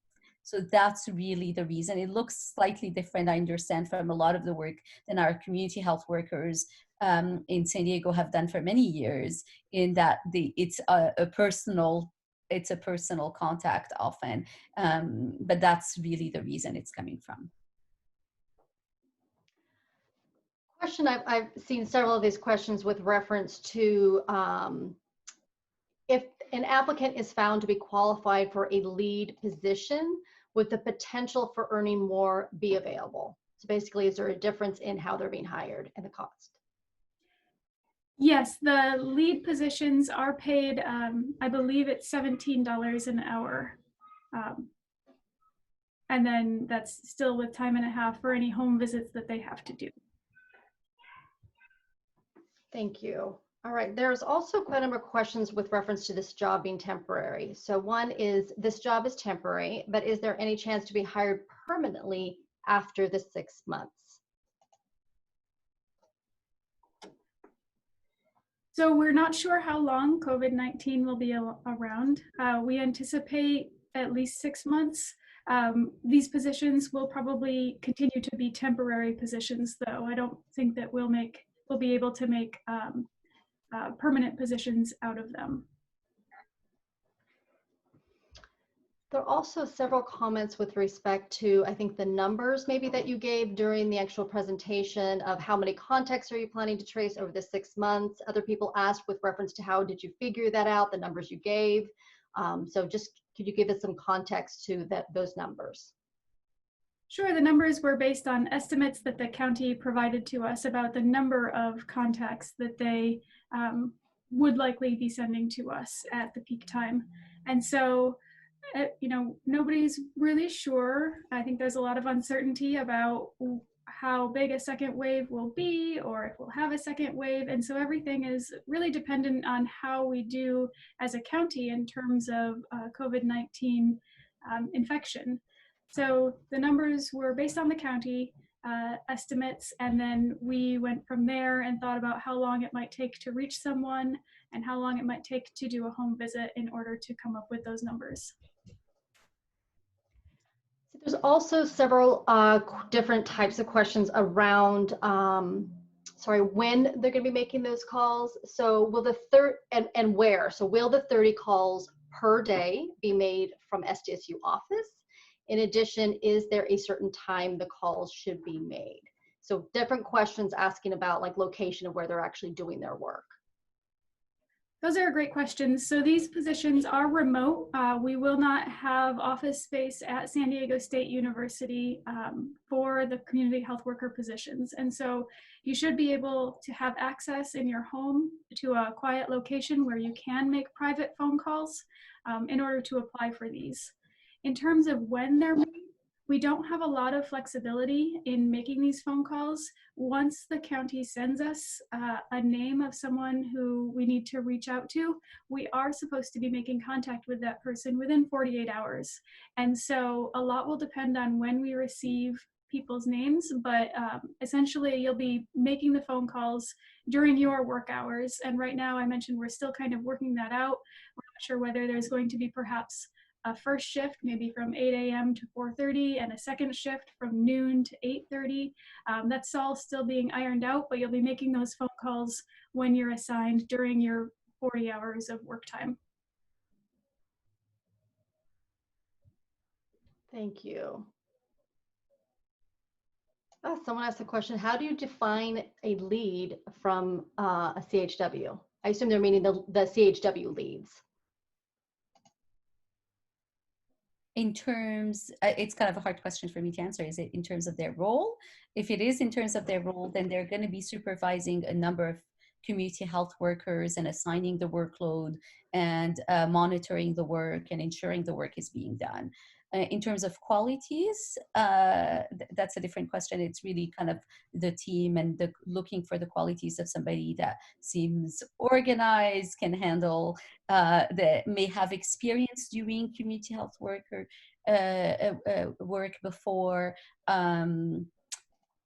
So that's really the reason. It looks slightly different, I understand, from a lot of the work than our community health workers in San Diego have done for many years, in that it's a personal contact often. But that's really the reason it's coming from. Question, I've seen several of these questions with reference to if an applicant is found to be qualified for a lead position, would the potential for earning more be available? So basically, is there a difference in how they're being hired and the cost? Yes, the lead positions are paid, I believe it's $17 an hour. And then that's still with time and a half for any home visits that they have to do. Thank you. All right, there's also quite a number of questions with reference to this job being temporary. So one is, this job is temporary, but is there any chance to be hired permanently after the 6 months? So we're not sure how long COVID-19 will be around. We anticipate at least 6 months. These positions will probably continue to be temporary positions, though. I don't think that we'll be able to make permanent positions out of them. There are also several comments with respect to, I think, the numbers maybe that you gave during the actual presentation of how many contacts are you planning to trace over the 6 months. Other people asked with reference to how did you figure that out, the numbers you gave. So just could you give us some context to those numbers? Sure, the numbers were based on estimates that the county provided to us about the number of contacts that they would likely be sending to us at the peak time. And so, you know, nobody's really sure. I think there's a lot of uncertainty about how big a second wave will be, or if we'll have a second wave. And so everything is really dependent on how we do as a county in terms of COVID-19 infection. So the numbers were based on the county estimates, and then we went from there and thought about how long it might take to reach someone and how long it might take to do a home visit in order to come up with those numbers. There's also several different types of questions around, when they're going to be making those calls. So will the and where? So will the 30 calls per day be made from SDSU office? In addition, is there a certain time the calls should be made? So different questions asking about like location of where they're actually doing their work. Those are great questions. So these positions are remote. We will not have office space at San Diego State University for the community health worker positions. And so you should be able to have access in your home to a quiet location where you can make private phone calls in order to apply for these. In terms of when they're made, we don't have a lot of flexibility in making these phone calls. Once the county sends us a name of someone who we need to reach out to, we are supposed to be making contact with that person within 48 hours. And so a lot will depend on when we receive people's names, but essentially you'll be making the phone calls during your work hours. And right now, I mentioned we're still kind of working that out. We're not sure whether there's going to be perhaps a first shift, maybe from 8 a.m. to 4:30, and a second shift from noon to 8:30. That's all still being ironed out, but you'll be making those phone calls when you're assigned during your 40 hours of work time. Thank you. Someone asked a question, how do you define a lead from a CHW? I assume they're meaning the CHW leads. In terms, it's kind of a hard question for me to answer. Is it in terms of their role? If it is in terms of their role, then they're going to be supervising a number of community health workers and assigning the workload and monitoring the work and ensuring the work is being done. In terms of qualities, that's a different question. It's really kind of the team and looking for the qualities of somebody that seems organized, can handle, that may have experience doing community health work or work before.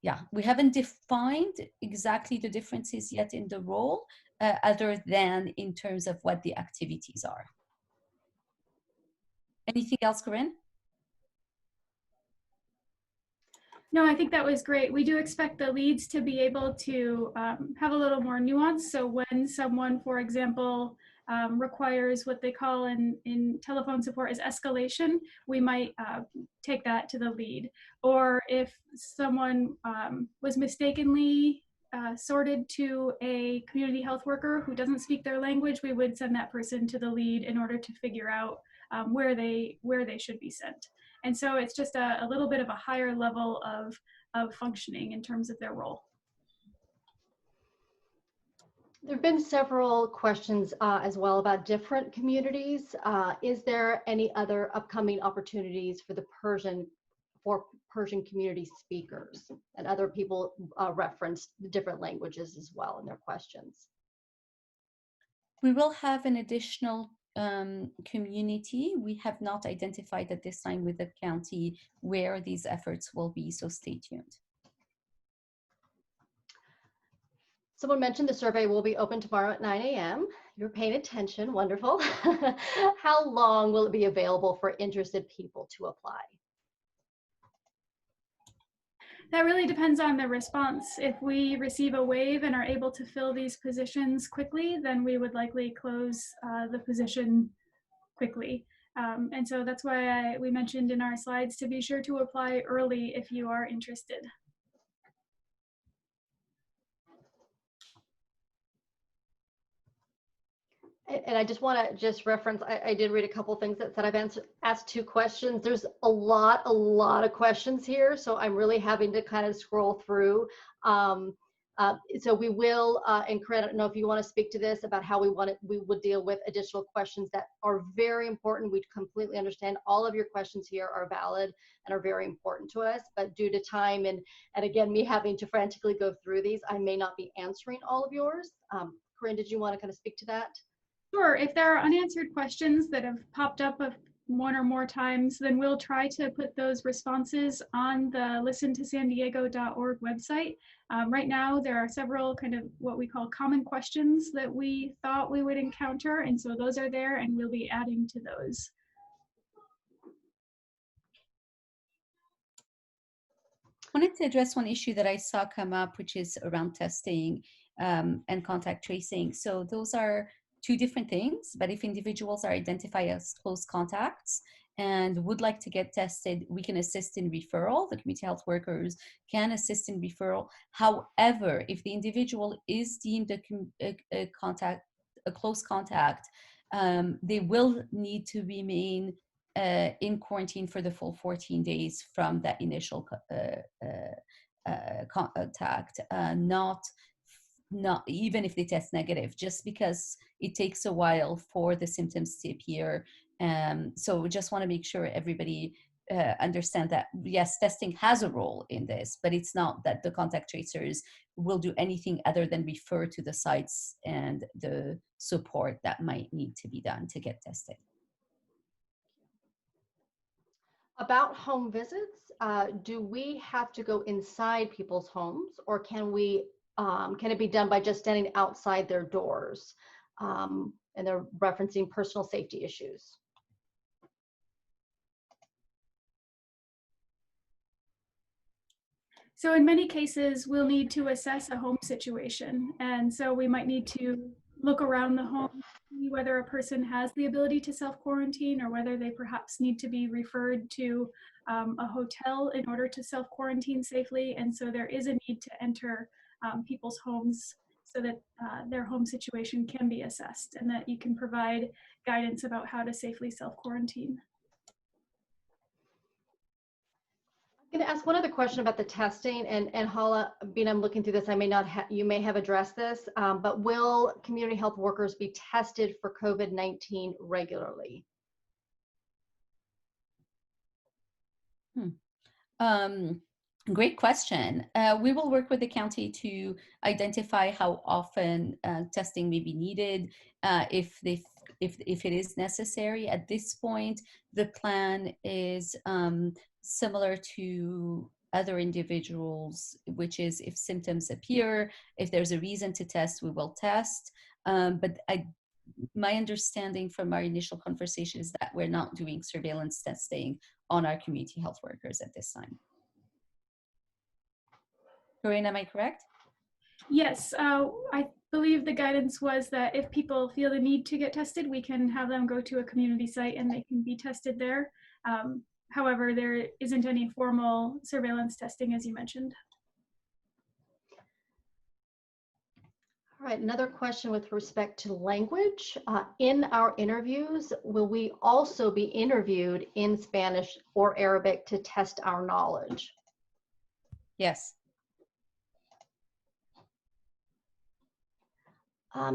Yeah, we haven't defined exactly the differences yet in the role, other than in terms of what the activities are. Anything else, Corinne? No, I think that was great. We do expect the leads to be able to have a little more nuance. So when someone, for example, requires what they call in telephone support as escalation, we might take that to the lead. Or if someone was mistakenly sorted to a community health worker who doesn't speak their language, we would send that person to the lead in order to figure out where they should be sent. And so it's just a little bit of a higher level of functioning in terms of their role. There have been several questions as well about different communities. Is there any other upcoming opportunities for the Persian community speakers? And other people referenced the different languages as well in their questions. We will have an additional community. We have not identified at this time with the county where these efforts will be, so stay tuned. Someone mentioned the survey will be open tomorrow at 9 a.m. You're paying attention, wonderful. How long will it be available for interested people to apply? That really depends on the response. If we receive a wave and are able to fill these positions quickly, then we would likely close the position quickly. And so that's why we mentioned in our slides to be sure to apply early if you are interested. And I just want to reference, I did read a couple of things that said I've asked 2 questions. There's a lot of questions here, so I'm really having to kind of scroll through. So we will, and Corinne, I don't know if you want to speak to this about how we would deal with additional questions that are very important. We completely understand all of your questions here are valid and are very important to us, but due to time and again, me having to frantically go through these, I may not be answering all of yours. Corinne, did you want to kind of speak to that? Sure. If there are unanswered questions that have popped up one or more times, then we'll try to put those responses on the listentosandiego.org website. Right now, there are several kind of what we call common questions that we thought we would encounter, and so those are there, and we'll be adding to those. I wanted to address one issue that I saw come up, which is around testing and contact tracing. So those are 2 different things, but if individuals are identified as close contacts and would like to get tested, we can assist in referral. The community health workers can assist in referral. However, if the individual is deemed a close contact, they will need to remain in quarantine for the full 14 days from that initial contact, not even if they test negative, just because it takes a while for the symptoms to appear. So we just want to make sure everybody understand that, yes, testing has a role in this, but it's not that the contact tracers will do anything other than refer to the sites and the support that might need to be done to get tested. About home visits, do we have to go inside people's homes, or can it be done by just standing outside their doors? And they're referencing personal safety issues. So in many cases, we'll need to assess a home situation. And so we might need to look around the home, see whether a person has the ability to self-quarantine or whether they perhaps need to be referred to a hotel in order to self-quarantine safely. And so there is a need to enter people's homes so that their home situation can be assessed and that you can provide guidance about how to safely self-quarantine. I'm going to ask one other question about the testing, and Hala, being I'm looking through this, you may have addressed this, but will community health workers be tested for COVID-19 regularly? Great question. We will work with the county to identify how often testing may be needed, if it is necessary. At this point, the plan is similar to other individuals, which is if symptoms appear, if there's a reason to test, we will test. But my understanding from our initial conversation is that we're not doing surveillance testing on our community health workers at this time. Corinne, am I correct? Yes, I believe the guidance was that if people feel the need to get tested, we can have them go to a community site and they can be tested there. However, there isn't any formal surveillance testing, as you mentioned. All right, another question with respect to language. In our interviews, will we also be interviewed in Spanish or Arabic to test our knowledge? Yes.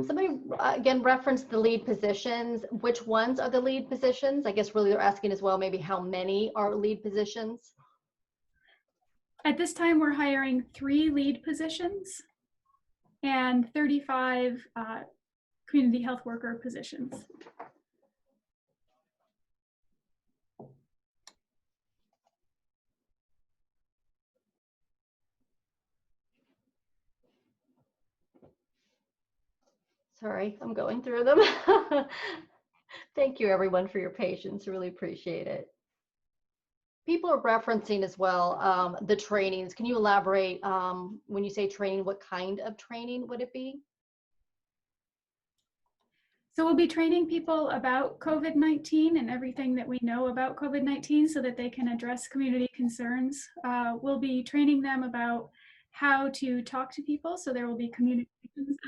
Somebody again referenced the lead positions. Which ones are the lead positions? I guess really they're asking as well, maybe how many are lead positions? At this time, we're hiring 3 lead positions and 35 community health worker positions. Sorry, I'm going through them. Thank you everyone for your patience, really appreciate it. People are referencing as well the trainings. Can you elaborate when you say training, what kind of training would it be? So we'll be training people about COVID-19 and everything that we know about COVID-19 so that they can address community concerns. We'll be training them about how to talk to people. So there will be communications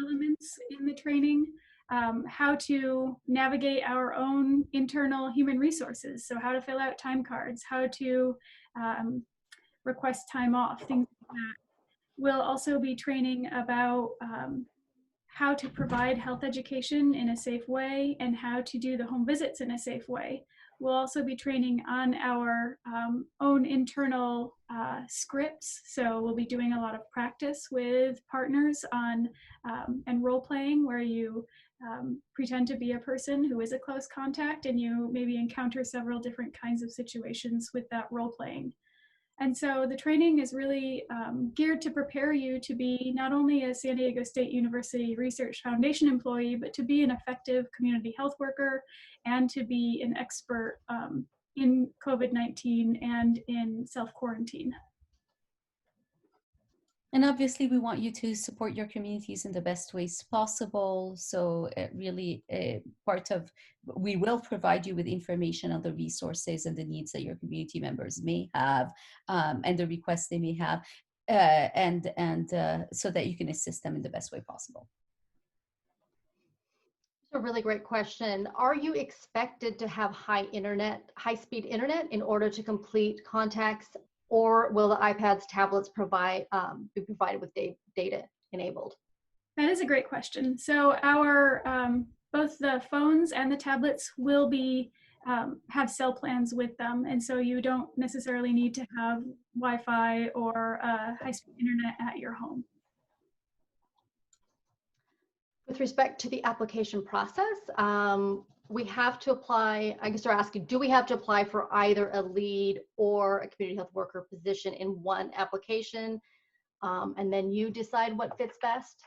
elements in the training, how to navigate our own internal human resources. So how to fill out time cards, how to request time off, things like that. We'll also be training about how to provide health education in a safe way and how to do the home visits in a safe way. We'll also be training on our own internal scripts. So we'll be doing a lot of practice with partners on and role playing where you pretend to be a person who is a close contact and you maybe encounter several different kinds of situations with that role playing. And so the training is really geared to prepare you to be not only a San Diego State University Research Foundation employee, but to be an effective community health worker and to be an expert in COVID-19 and in self-quarantine. And obviously, we want you to support your communities in the best ways possible. So we will provide you with information on the resources and the needs that your community members may have and the requests they may have, so that you can assist them in the best way possible. A really great question. Are you expected to have high-speed internet in order to complete contacts, or will the iPads, tablets be provided with data enabled? That is a great question. So our both the phones and the tablets will be have cell plans with them, and so you don't necessarily need to have Wi-Fi or high-speed internet at your home. With respect to the application process, we have to apply, I guess they're asking, do we have to apply for either a lead or a community health worker position in one application? And then you decide what fits best?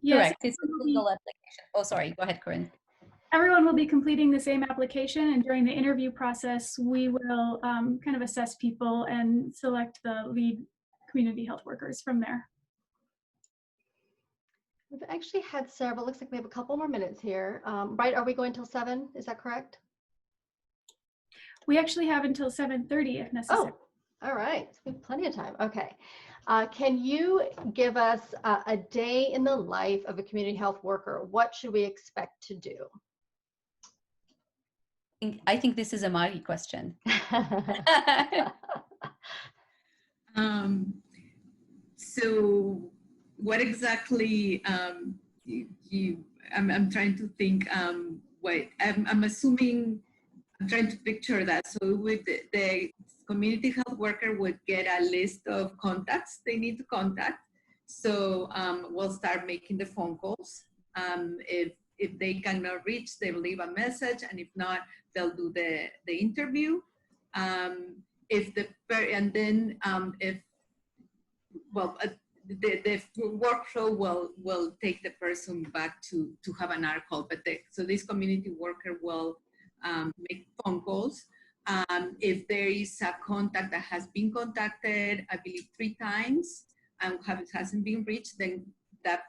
Yes, Correct. It's a single application. Oh, sorry. Go ahead, Corinne. everyone will be completing the same application, and during the interview process, we will kind of assess people and select the lead community health workers from there. We've actually had several. Looks like we have a couple more minutes here. Right, are we going till 7? Is that correct? We actually have until 7:30 if necessary. Oh, all right. So we have plenty of time. Okay. Can you give us a day in the life of a community health worker? What should we expect to do? I think this is a Mari question. So what exactly I'm trying to think what I'm assuming, I'm trying to picture that. So with the community health worker would get a list of contacts they need to contact. So we'll start making the phone calls. If they cannot reach, they'll leave a message, and if not, they'll do the interview. The workflow will take the person back to have an hour call. But so this community worker will make phone calls. If there is a contact that has been contacted, I believe 3 times, and hasn't been reached, then that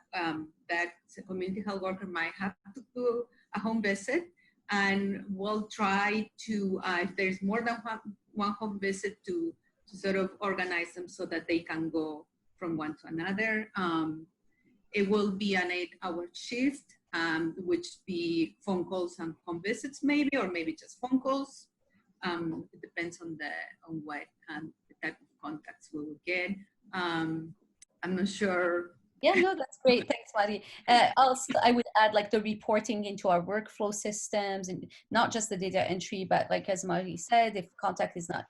community health worker might have to do a home visit, and we'll try to, if there's more than one home visit, to sort of organize them so that they can go from one to another. It will be an 8-hour shift, which be phone calls and home visits maybe, or maybe just phone calls. It depends on what the type of contacts we will get. I'm not sure. Yeah, no, that's great. Thanks, Mari. Also, I would add like the reporting into our workflow systems, and not just the data entry, but like as Mari said, if contact is not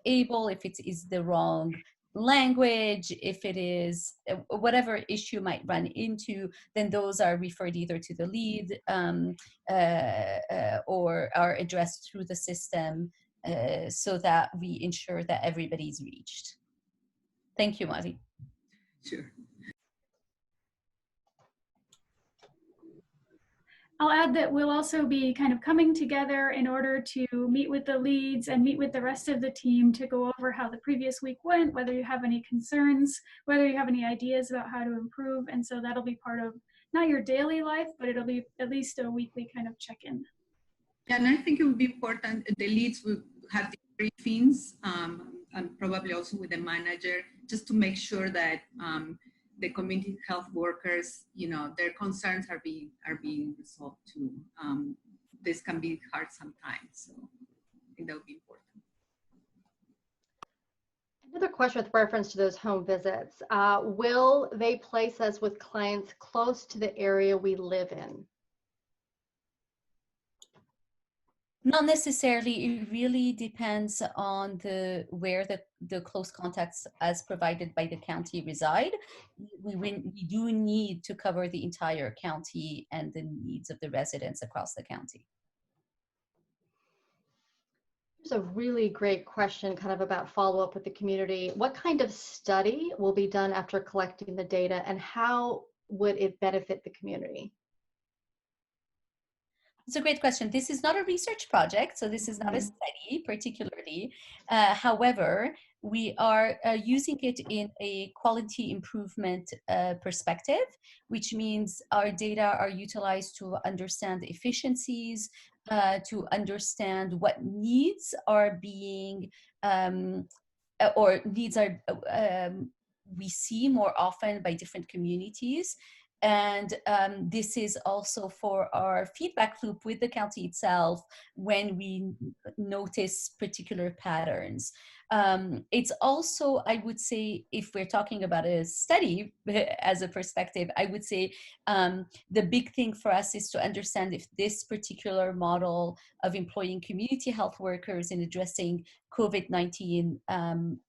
able, if it is the wrong language, if it is whatever issue might run into, then those are referred either to the lead or are addressed through the system so that we ensure that everybody's reached. Thank you, Mari. Sure. I'll add that we'll also be kind of coming together in order to meet with the leads and meet with the rest of the team to go over how the previous week went, whether you have any concerns, whether you have any ideas about how to improve. And so that'll be part of not your daily life, but it'll be at least a weekly kind of check-in. Yeah, and I think it would be important, the leads will have the briefings and probably also with the manager, just to make sure that the community health workers, their concerns are being resolved too. This can be hard sometimes, so I think that would be important. Another question with reference to those home visits. Will they place us with clients close to the area we live in? Not necessarily. It really depends on where the close contacts as provided by the county reside. We do need to cover the entire county and the needs of the residents across the county. There's a really great question kind of about follow-up with the community. What kind of study will be done after collecting the data, and how would it benefit the community? It's a great question. This is not a research project, so this is not a study particularly. However, we are using it in a quality improvement perspective, which means our data are utilized to understand efficiencies, to understand what needs are being, or needs are we see more often by different communities. And this is also for our feedback loop with the county itself when we notice particular patterns. It's also, I would say, if we're talking about a study as a perspective, I would say the big thing for us is to understand if this particular model of employing community health workers in addressing COVID-19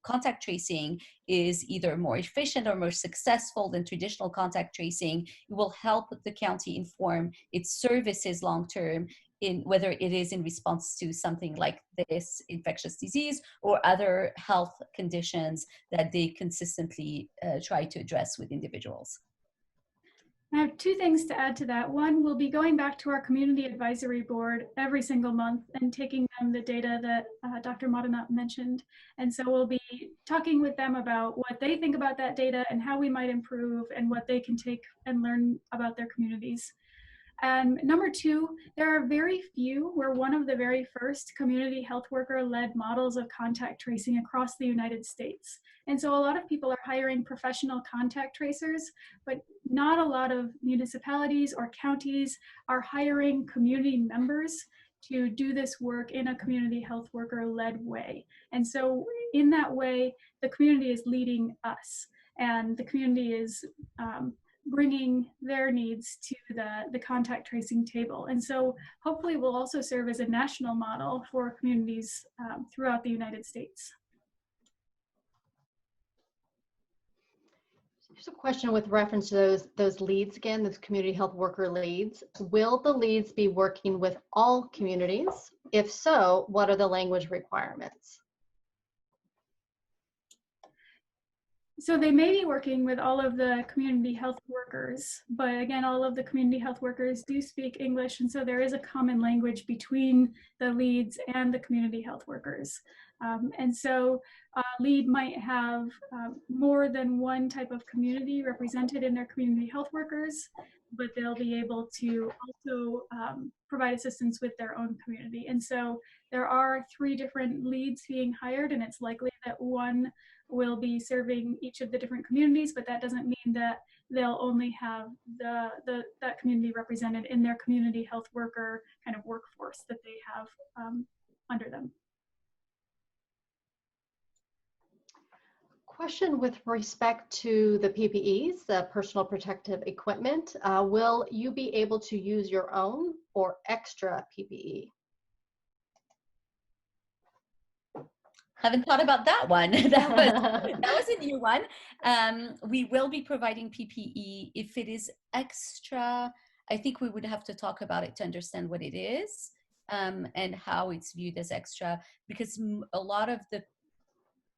contact tracing is either more efficient or more successful than traditional contact tracing, it will help the county inform its services long-term, in whether it is in response to something like this infectious disease or other health conditions that they consistently try to address with individuals. I have two things to add to that. One, we'll be going back to our community advisory board every single month and taking them the data that Dr. Madanat mentioned. And so we'll be talking with them about what they think about that data and how we might improve and what they can take and learn about their communities. And number two, there are very few. We're one of the very first community health worker-led models of contact tracing across the United States. And so a lot of people are hiring professional contact tracers, but not a lot of municipalities or counties are hiring community members to do this work in a community health worker-led way. And so in that way, the community is leading us, and the community is bringing their needs to the contact tracing table. And so hopefully will also serve as a national model for communities throughout the United States. Here's a question with reference to those leads again, those community health worker leads. Will the leads be working with all communities? If so, what are the language requirements? So they may be working with all of the community health workers, but again, all of the community health workers do speak English, and so there is a common language between the leads and the community health workers. And so a lead might have more than one type of community represented in their community health workers, but they'll be able to also provide assistance with their own community. And so there are 3 different leads being hired, and it's likely that one will be serving each of the different communities, but that doesn't mean that they'll only have that community represented in their community health worker kind of workforce that they have under them. Question with respect to the PPEs, the personal protective equipment. Will you be able to use your own or extra PPE? Haven't thought about that one. that was a new one. We will be providing PPE. If it is extra, I think we would have to talk about it to understand what it is and how it's viewed as extra, because a lot of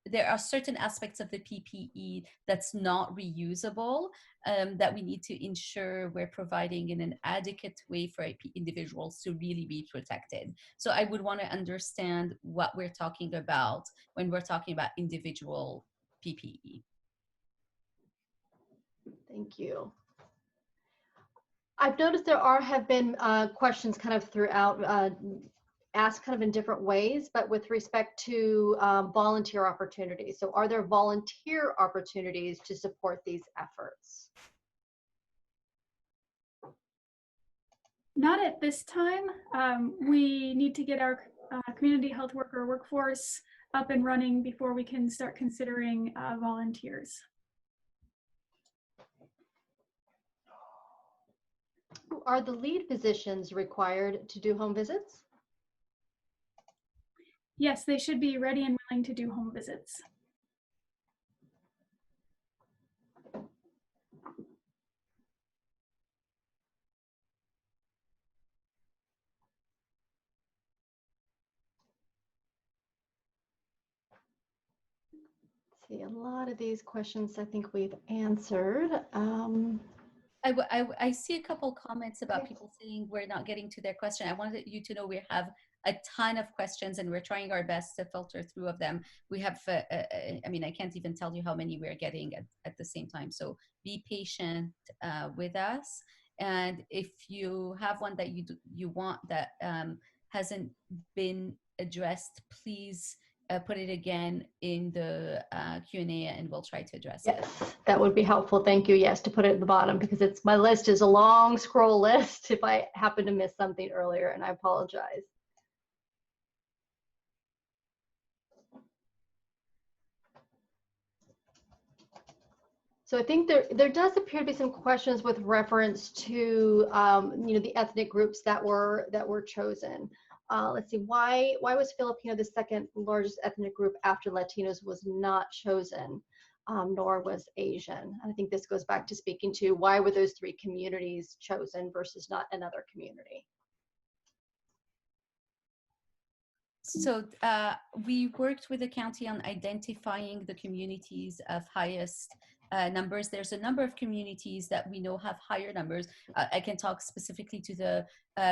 there are certain aspects of the PPE that's not reusable that we need to ensure we're providing in an adequate way for individuals to really be protected. So I would want to understand what we're talking about when we're talking about individual PPE. Thank you. I've noticed there have been questions kind of throughout asked kind of in different ways, but with respect to volunteer opportunities. So are there volunteer opportunities to support these efforts? Not at this time. We need to get our community health worker workforce up and running before we can start considering volunteers. Are the lead physicians required to do home visits? Yes, they should be ready and willing to do home visits. See, a lot of these questions I think we've answered. I see a couple comments about people saying we're not getting to their question. I wanted you to know we have a ton of questions and we're trying our best to filter through of them. We have, I mean, I can't even tell you how many we're getting at the same time. So be patient with us. And if you have one that you want that hasn't been addressed, please put it again in the Q&A and we'll try to address it. Yes, that would be helpful. Thank you. Yes, to put it at the bottom because my list is a long scroll list if I happen to miss something earlier, and I apologize. So I think there does appear to be some questions with reference to the ethnic groups that were chosen. let's see, why was Filipino the second largest ethnic group after Latinos was not chosen, nor was Asian? I think this goes back to speaking to why were those three communities chosen versus not another community? So we worked with the county on identifying the communities of highest numbers. There's a number of communities that we know have higher numbers. I can talk specifically to the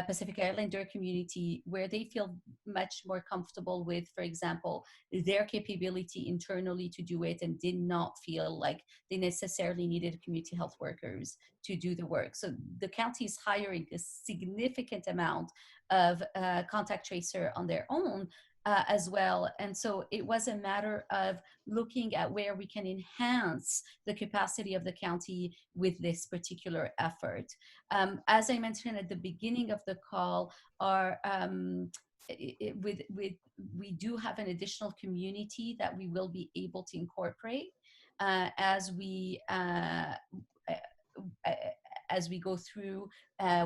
Pacific Islander community, where they feel much more comfortable with, for example, their capability internally to do it, and did not feel like they necessarily needed community health workers to do the work. So the county is hiring a significant amount of contact tracer on their own as well. And so it was a matter of looking at where we can enhance the capacity of the county with this particular effort. As I mentioned at the beginning of the call, we do have an additional community that we will be able to incorporate as we go through.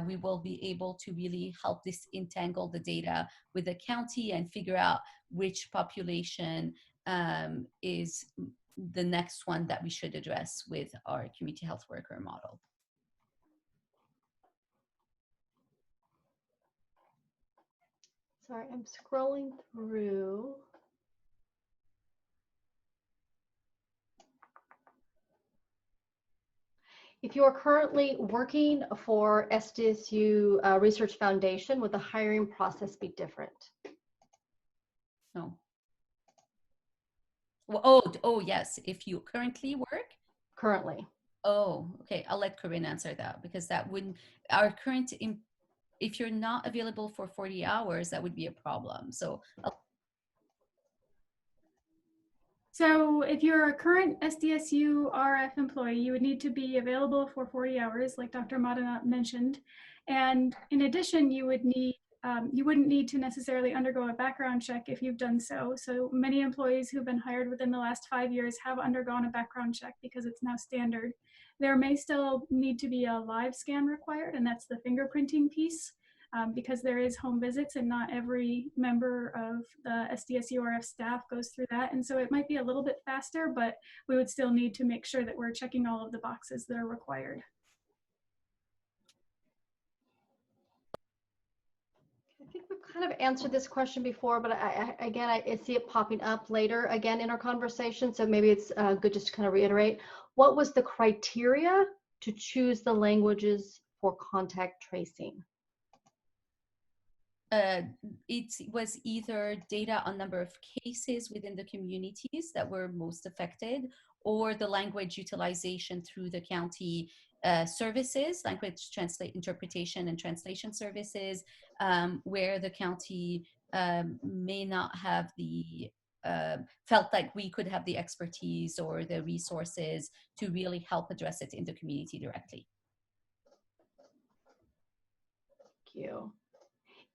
We will be able to really help disentangle the data with the county and figure out which population is the next one that we should address with our community health worker model. Sorry, I'm scrolling through. If you are currently working for SDSU Research Foundation, would the hiring process be different? No. Well, oh, yes. If you currently work? Currently. Oh, okay. I'll let Corinne answer that, because that wouldn't, if you're not available for 40 hours, that would be a problem. So if you're a current SDSU RF employee, you would need to be available for 40 hours, like Dr. Madanat mentioned. And in addition, you would need, you wouldn't need to necessarily undergo a background check if you've done so. So many employees who've been hired within the last 5 years have undergone a background check because it's now standard. There may still need to be a live scan required, and that's the fingerprinting piece. Because there is home visits and not every member of the SDSU RF staff goes through that. And so it might be a little bit faster, but we would still need to make sure that we're checking all of the boxes that are required. I think we've kind of answered this question before, but I see it popping up later again in our conversation. So maybe it's good just to kind of reiterate. What was the criteria to choose the languages for contact tracing? It was either data on number of cases within the communities that were most affected, or the language utilization through the county services, language interpretation and translation services, where the county may not have the felt like we could have the expertise or the resources to really help address it in the community directly. Thank you.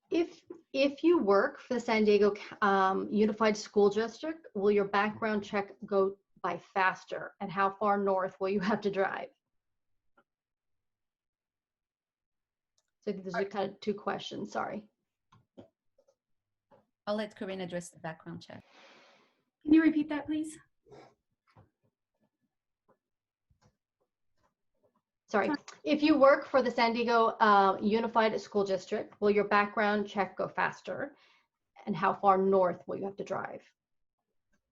If you work for the San Diego Unified School District, will your background check go by faster? And how far north will you have to drive? So these are kind of two questions, sorry. I'll let Corinne address the background check. Can you repeat that, please? Sorry. If you work for the San Diego Unified School District, will your background check go faster? And how far north will you have to drive?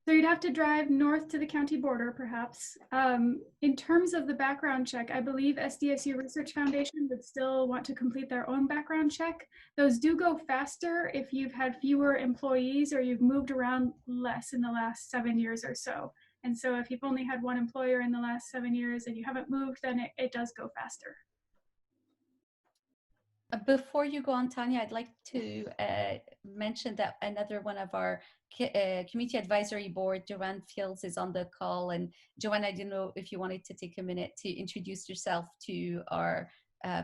So you'd have to drive north to the county border, perhaps. In terms of the background check, I believe SDSU Research Foundation would still want to complete their own background check. Those do go faster if you've had fewer employees or you've moved around less in the last 7 years or so. And so if you've only had one employer in the last 7 years and you haven't moved, then it does go faster. Before you go on, Tanya, I'd like to mention that another one of our community advisory board, Joanne Fields, is on the call. And Joanne, I didn't know if you wanted to take a minute to introduce yourself to our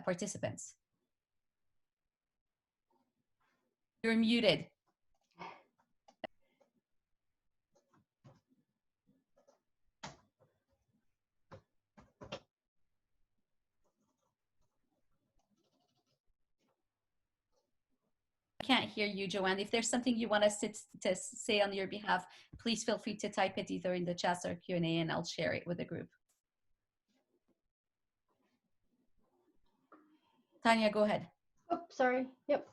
participants. You're muted. can't hear you, Joanne. If there's something you want us to say on your behalf, please feel free to type it either in the chat or Q&A, and I'll share it with the group. Tanya, go ahead. Oh, sorry. Yep.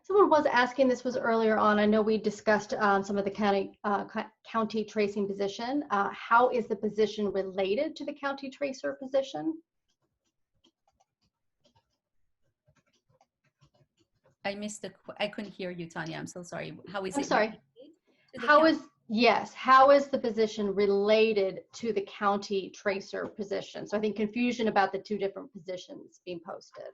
Someone was asking, this was earlier on, I know we discussed some of the county tracing position. How is the position related to the county tracer position? I missed I couldn't hear you, Tanya. I'm so sorry. How is I'm it? sorry. How is the position related to the county tracer position? So I think confusion about the two different positions being posted.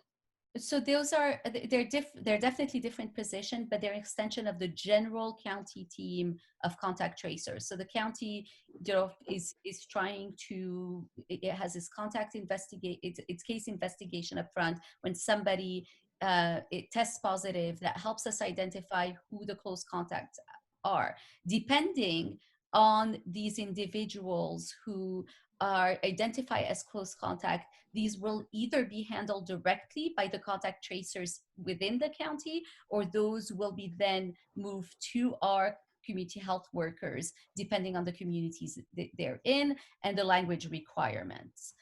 So those are, they're definitely different positions, but they're an extension of the general county team of contact tracers. So the county, you know, is trying to, it has its contact its case investigation up front when somebody it tests positive, that helps us identify who the close contacts are. Depending on these individuals who are identified as close contact, these will either be handled directly by the contact tracers within the county, or those will be then moved to our community health workers, depending on the communities that they're in and the language requirements.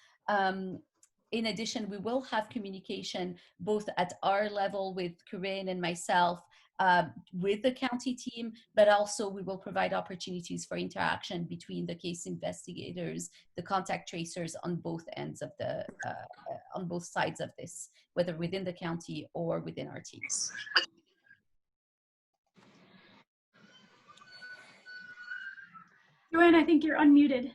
In addition, we will have communication both at our level with Corinne and myself, with the county team, but also we will provide opportunities for interaction between the case investigators, the contact tracers on both ends of the, on both sides of this, whether within the county or within our teams. Joanne, I think you're unmuted.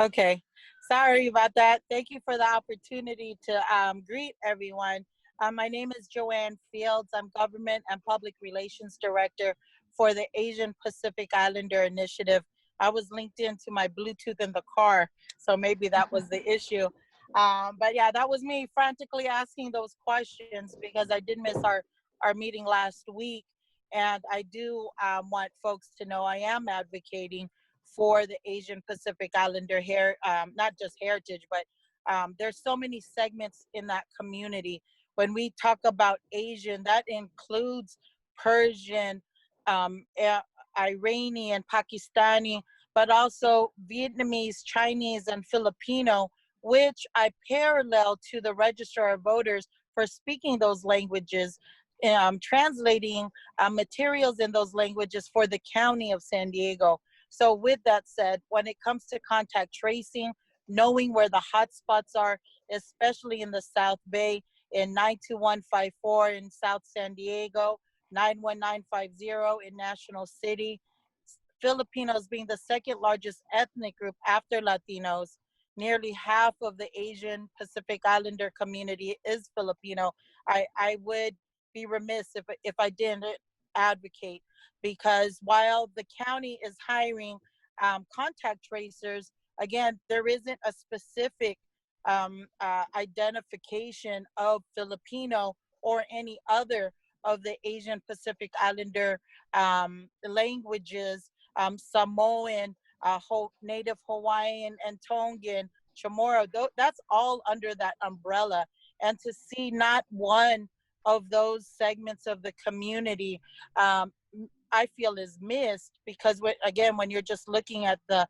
Okay, sorry about that. Thank you for the opportunity to greet everyone. My name is Joanne Fields. I'm Government and Public Relations Director for the Asian Pacific Islander Initiative. I was linked into my Bluetooth in the car, so maybe that was the issue. But yeah, that was me frantically asking those questions because I did miss our meeting last week. And I do want folks to know I am advocating for the Asian Pacific Islander not just heritage, but there's so many segments in that community. When we talk about Asian, that includes Persian, Iranian, Pakistani, but also Vietnamese, Chinese, and Filipino, which I parallel to the Register of Voters for speaking those languages, translating materials in those languages for the County of San Diego. So with that said, when it comes to contact tracing, knowing where the hotspots are, especially in the South Bay, in 92154 in South San Diego, 91950 in National City, Filipinos being the second largest ethnic group after Latinos, nearly half of the Asian Pacific Islander community is Filipino. I would be remiss if I didn't advocate, because while the county is hiring contact tracers, again, there isn't a specific identification of Filipino or any other of the Asian Pacific Islander languages, Samoan, Native Hawaiian, and Tongan, Chamorro. That's all under that umbrella. And to see not one of those segments of the community, I feel is missed, because again, when you're just looking at the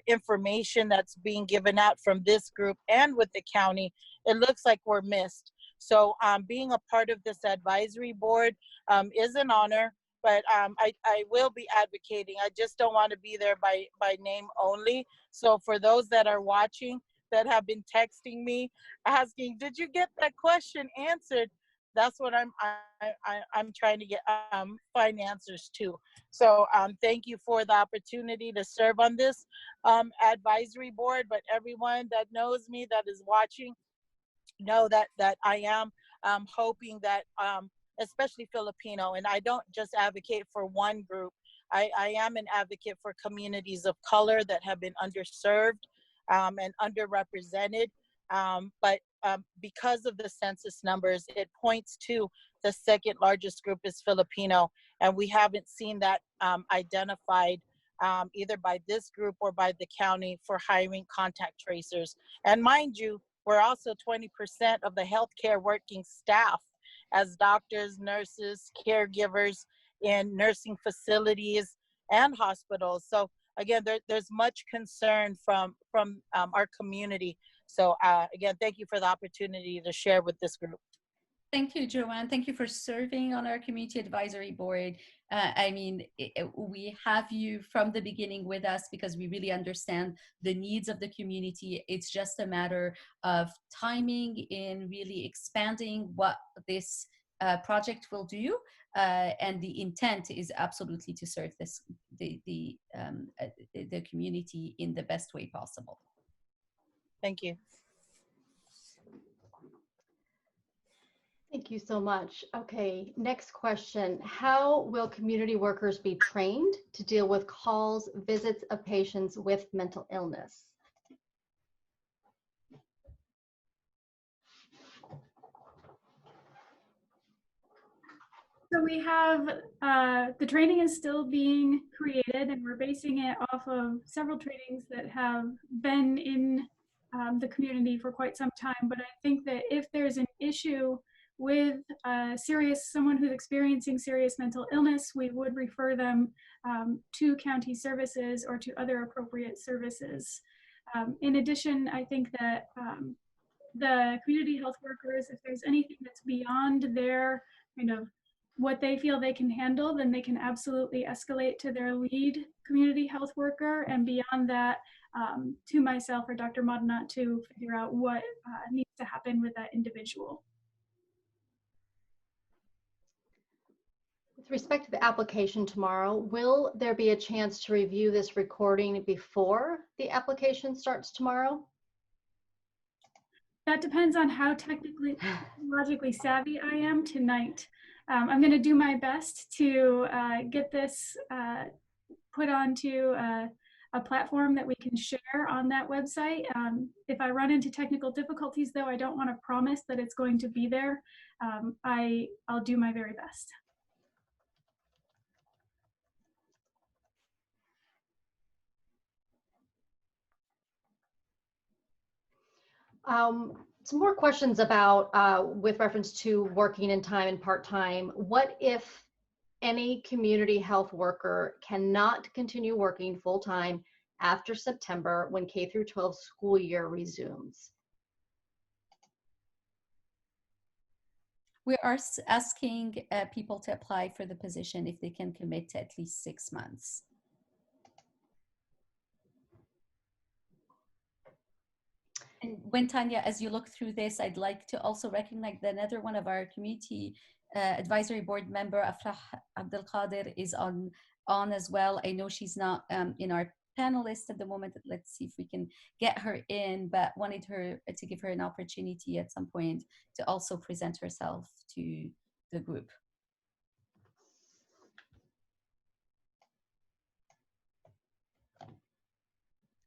information that's being given out from this group and with the county, it looks like we're missed. So being a part of this advisory board is an honor, but I will be advocating. I just don't want to be there by name only. So for those that are watching that have been texting me asking, did you get that question answered? That's what I'm trying to get find answers to. So thank you for the opportunity to serve on this advisory board. But everyone that knows me, that is watching, know that I am hoping that, especially Filipino, and I don't just advocate for one group. I am an advocate for communities of color that have been underserved and underrepresented. But because of the census numbers, it points to the second largest group is Filipino, and we haven't seen that identified either by this group or by the county for hiring contact tracers. And mind you, we're also 20% of the healthcare working staff as doctors, nurses, caregivers in nursing facilities and hospitals. So again, there's much concern from our community. So again, thank you for the opportunity to share with this group. Thank you, Joanne. Thank you for serving on our community advisory board. I mean, we have you from the beginning with us because we really understand the needs of the community. It's just a matter of timing in really expanding what this project will do, and the intent is absolutely to serve the community in the best way possible. Thank you. Thank you so much. Okay, next question. How will community workers be trained to deal with calls, visits of patients with mental illness? So we have, the training is still being created, and we're basing it off of several trainings that have been in the community for quite some time. But I think that if there's an issue with someone who's experiencing serious mental illness, we would refer them to county services or to other appropriate services. In addition, I think that the community health workers, if there's anything that's beyond their kind of what they feel they can handle, then they can absolutely escalate to their lead community health worker, and beyond that, to myself or Dr. Madanat to figure out what needs to happen with that individual. With respect to the application tomorrow, will there be a chance to review this recording before the application starts tomorrow? That depends on how technologically savvy I am tonight. I'm going to do my best to get this put onto a platform that we can share on that website. If I run into technical difficulties, though, I don't want to promise that it's going to be there. I'll do my very best. Some more questions about, with reference to working in time and part-time. What if any community health worker cannot continue working full-time after September when K through 12 school year resumes? We are asking people to apply for the position if they can commit to at least 6 months. And when Tanya, as you look through this, I'd like to also recognize that another one of our community advisory board member, Afrah Abdelkader, is on as well. I know she's not in our panelist at the moment. Let's see if we can get her in, but wanted her to give her an opportunity at some point to also present herself to the group.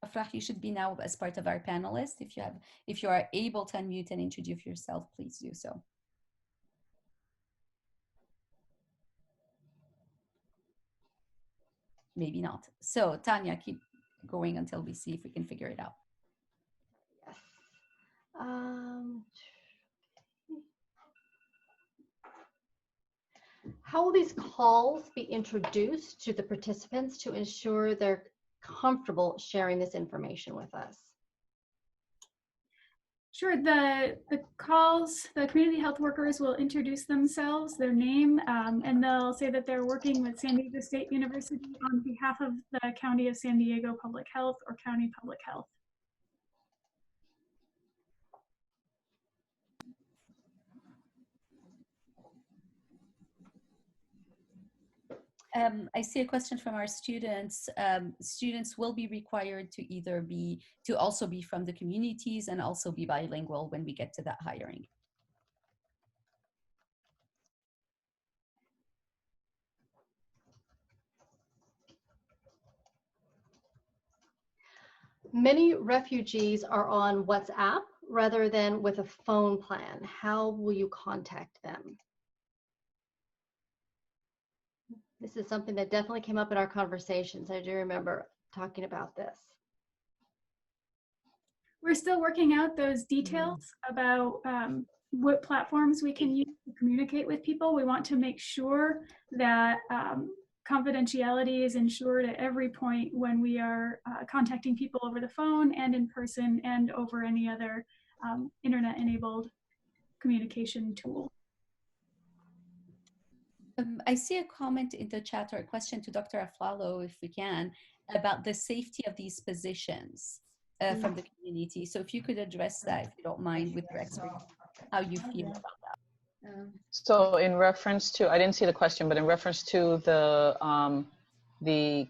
Afrah, you should be now as part of our panelist. If you are able to unmute and introduce yourself, please do so. Maybe not. So Tanya, keep going until we see if we can figure it out. Yes. How will these calls be introduced to the participants to ensure they're comfortable sharing this information with us? Sure. The calls, the community health workers will introduce themselves, their name, and they'll say that they're working with San Diego State University on behalf of the County of San Diego Public Health or County Public Health. I see a question from our students. Students will be required to also be from the communities and also be bilingual when we get to that hiring. Many refugees are on WhatsApp rather than with a phone plan. How will you contact them? This is something that definitely came up in our conversations. I do remember talking about this. We're still working out those details about what platforms we can use to communicate with people. We want to make sure that confidentiality is ensured at every point when we are contacting people over the phone and in person and over any other internet-enabled communication tool. I see a comment in the chat or a question to Dr. Aflalo, if we can, about the safety of these positions from the community. So if you could address that, if you don't mind, with your expertise, how you feel about that. So in reference to, I didn't see the question, but in reference to the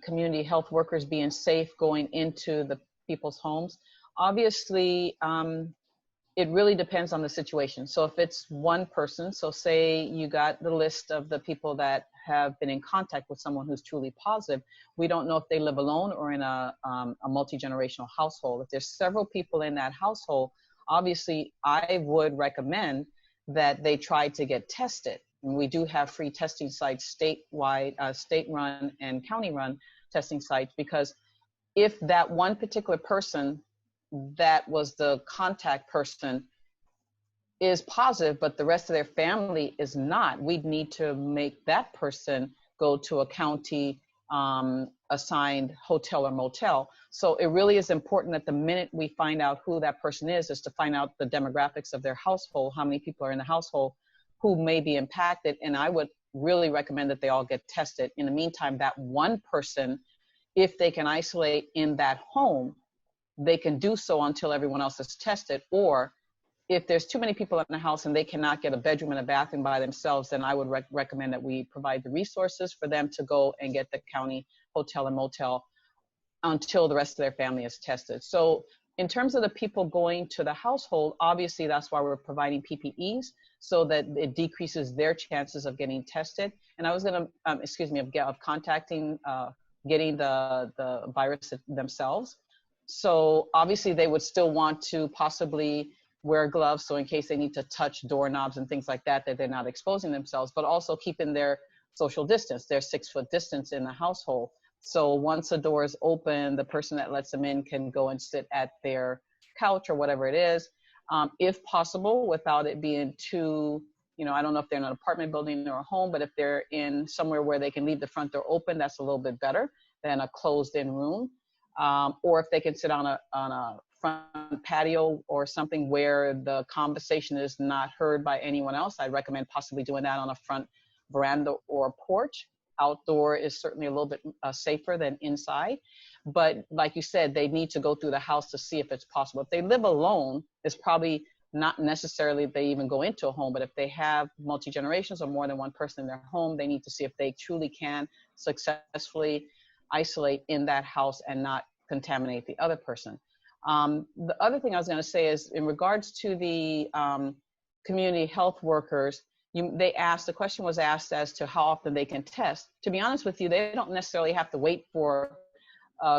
community health workers being safe going into the people's homes, obviously, it really depends on the situation. So if it's one person, so say you got the list of the people that have been in contact with someone who's truly positive, we don't know if they live alone or in a multi-generational household. If there's several people in that household, obviously I would recommend that they try to get tested. And we do have free testing sites statewide, state-run and county-run testing sites, because if that one particular person that was the contact person is positive, but the rest of their family is not, we'd need to make that person go to a county assigned hotel or motel. So it really is important that the minute we find out who that person is to find out the demographics of their household, how many people are in the household who may be impacted. And I would really recommend that they all get tested. In the meantime, that one person, if they can isolate in that home, they can do so until everyone else is tested. Or if there's too many people in the house and they cannot get a bedroom and a bathroom by themselves, then I would recommend that we provide the resources for them to go and get the county hotel and motel until the rest of their family is tested. So in terms of the people going to the household, obviously that's why we're providing PPEs, so that it decreases their chances of getting tested. And I was gonna, of contacting, getting the virus themselves. So obviously they would still want to possibly wear gloves, so in case they need to touch doorknobs and things like that, that they're not exposing themselves, but also keeping their social distance, their 6-foot distance in the household. So once the door is open, the person that lets them in can go and sit at their couch or whatever it is, if possible, without it being too, I don't know if they're in an apartment building or a home, but if they're in somewhere where they can leave the front door open, that's a little bit better than a closed-in room. Or if they can sit on a front patio or something where the conversation is not heard by anyone else, I'd recommend possibly doing that on a front veranda or porch. Outdoor is certainly a little bit safer than inside. But like you said, they need to go through the house to see if it's possible. If they live alone, it's probably not necessarily they even go into a home, but if they have multi-generations or more than one person in their home, they need to see if they truly can successfully isolate in that house and not contaminate the other person. The other thing I was going to say is in regards to the community health workers, the question was asked as to how often they can test. To be honest with you, they don't necessarily have to wait for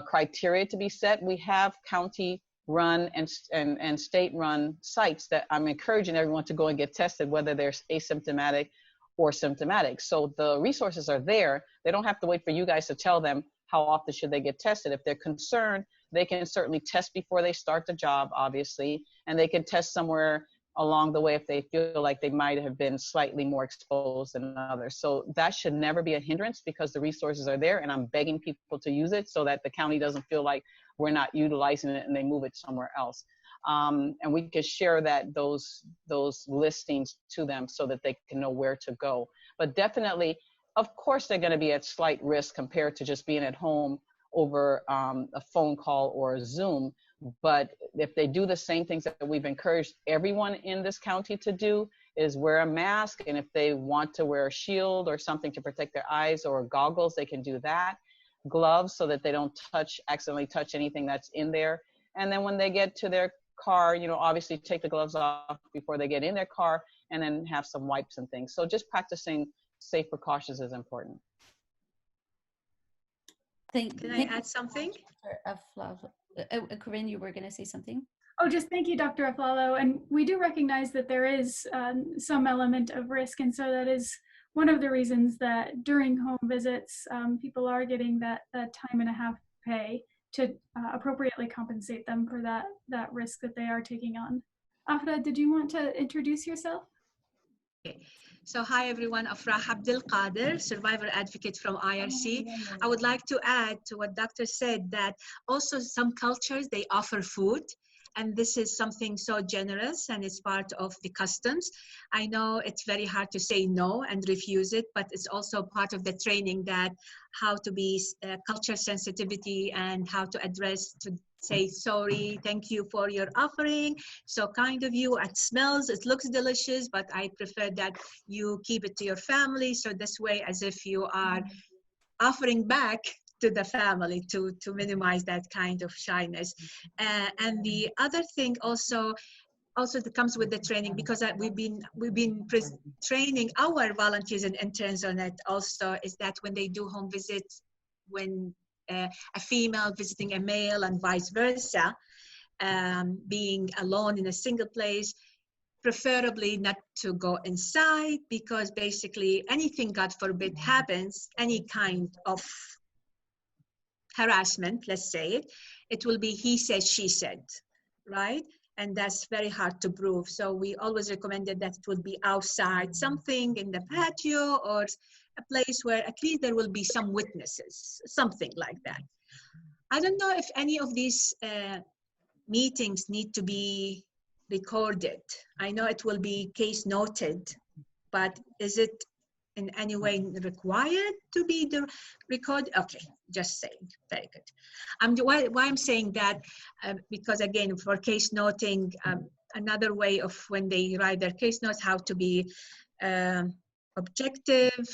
criteria to be set. We have county-run and state-run sites that I'm encouraging everyone to go and get tested, whether they're asymptomatic or symptomatic. So the resources are there. They don't have to wait for you guys to tell them how often should they get tested. If they're concerned, they can certainly test before they start the job, obviously, and they can test somewhere along the way if they feel like they might have been slightly more exposed than others. So that should never be a hindrance because the resources are there, and I'm begging people to use it so that the county doesn't feel like we're not utilizing it and they move it somewhere else. And we can share those listings to them so that they can know where to go. But definitely, of course, they're going to be at slight risk compared to just being at home over a phone call or a Zoom. But if they do the same things that we've encouraged everyone in this county to do, is wear a mask. And if they want to wear a shield or something to protect their eyes or goggles, they can do that. Gloves so that they don't accidentally touch anything that's in there. And then when they get to their car, obviously take the gloves off before they get in their car, and then have some wipes and things. So just practicing safe precautions is important. Can I add something? Corinne, you were going to say something? Oh, just thank you, Dr. Aflalo. And we do recognize that there is some element of risk. And so that is one of the reasons that during home visits, people are getting that time and a half pay to appropriately compensate them for that risk that they are taking on. Afra, did you want to introduce yourself? Okay. So hi everyone, Afrah Abdul Qadir, survivor advocate from IRC. I would like to add to what Dr. said that also some cultures, they offer food. And this is something so generous and it's part of the customs. I know it's very hard to say no and refuse it, but it's also part of the training that how to be culture sensitivity and how to address, to say sorry, thank you for your offering. So kind of you, it smells, it looks delicious, but I prefer that you keep it to your family. So this way, as if you are offering back to the family to minimize that kind of shyness. And the other thing also that comes with the training, because we've been training our volunteers and interns on it also, is that when they do home visits, when a female visiting a male and vice versa, being alone in a single place, preferably not to go inside, because basically anything, God forbid, happens, any kind of harassment, let's say it will be he said, she said, right? And that's very hard to prove. So we always recommended that it would be outside, something in the patio or a place where at least there will be some witnesses, something like that. I don't know if any of these meetings need to be recorded. I know it will be case noted, but is it in any way required to be recorded? Okay, just saying. Very good. Why I'm saying that, because again, for case noting, another way of when they write their case notes, how to be objective,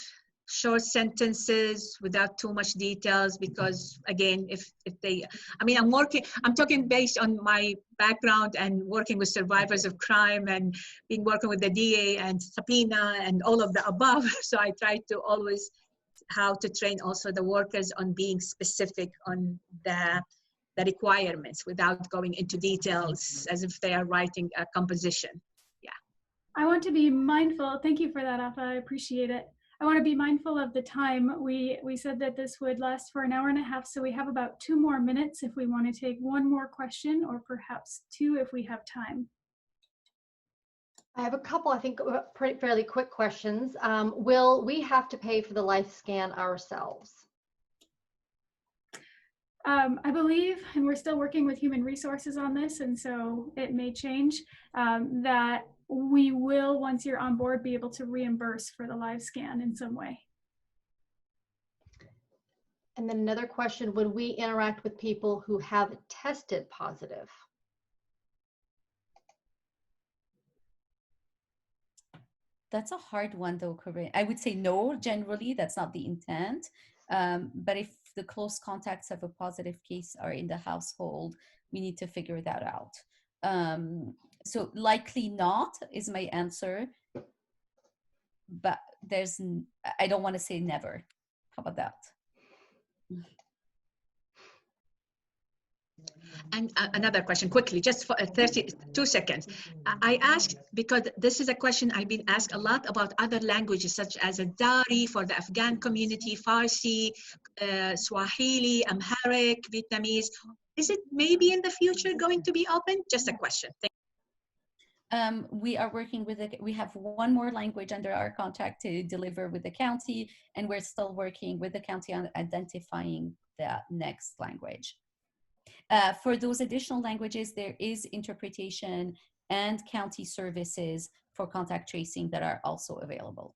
short sentences without too much details, because again, if they, I mean, I'm talking based on my background and working with survivors of crime and working with the DA and subpoena and all of the above. So I try to always how to train also the workers on being specific on the requirements without going into details as if they are writing a composition. Yeah. I want to be mindful. Thank you for that, Afa. I appreciate it. I want to be mindful of the time. We said that this would last for an hour and a half, so we have about 2 more minutes if we want to take one more question, or perhaps 2 if we have time. I have a couple, I think, fairly quick questions. Will we have to pay for the life scan ourselves? I believe, and we're still working with human resources on this, and so it may change, that we will, once you're on board, be able to reimburse for the live scan in some way. And then another question, would we interact with people who have tested positive? That's a hard one though, Corinne. I would say no, generally, that's not the intent. But if the close contacts of a positive case are in the household, we need to figure that out. So likely not is my answer, but I don't want to say never. How about that? And another question quickly, just for 32 seconds. I asked because this is a question I've been asked a lot about other languages, such as a Dari for the Afghan community, Farsi, Swahili, Amharic, Vietnamese. Is it maybe in the future going to be open? Just a question. Thank you. We are working with we have one more language under our contract to deliver with the county, and we're still working with the county on identifying the next language. For those additional languages, there is interpretation and county services for contact tracing that are also available.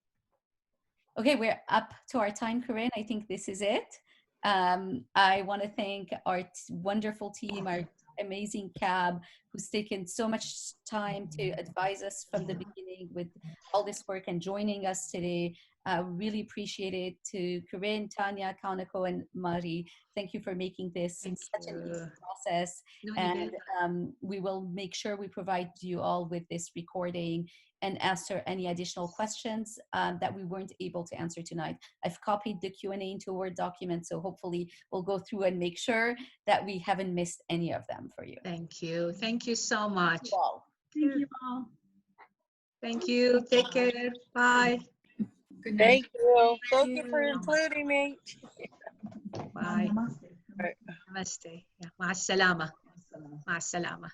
Okay, we're up to our time, Corinne. I think this is it. I want to thank our wonderful team, our amazing CAB, who's taken so much time to advise us from the beginning with all this work and joining us today. Really appreciate it. To Corinne, Tanya, Kanako, and Mari, thank you for making this such an easy process. And we will make sure we provide you all with this recording and answer any additional questions that we weren't able to answer tonight. I've copied the Q&A into a Word document, so hopefully we'll go through and make sure that we haven't missed any of them for you. Thank you. Thank you so much. Thank you all. Thank you. Take care. Bye. Good night. Thank you. Thank you for including me. Bye. Right. Namaste. Yeah. Ma'as salama. Ma'as salama.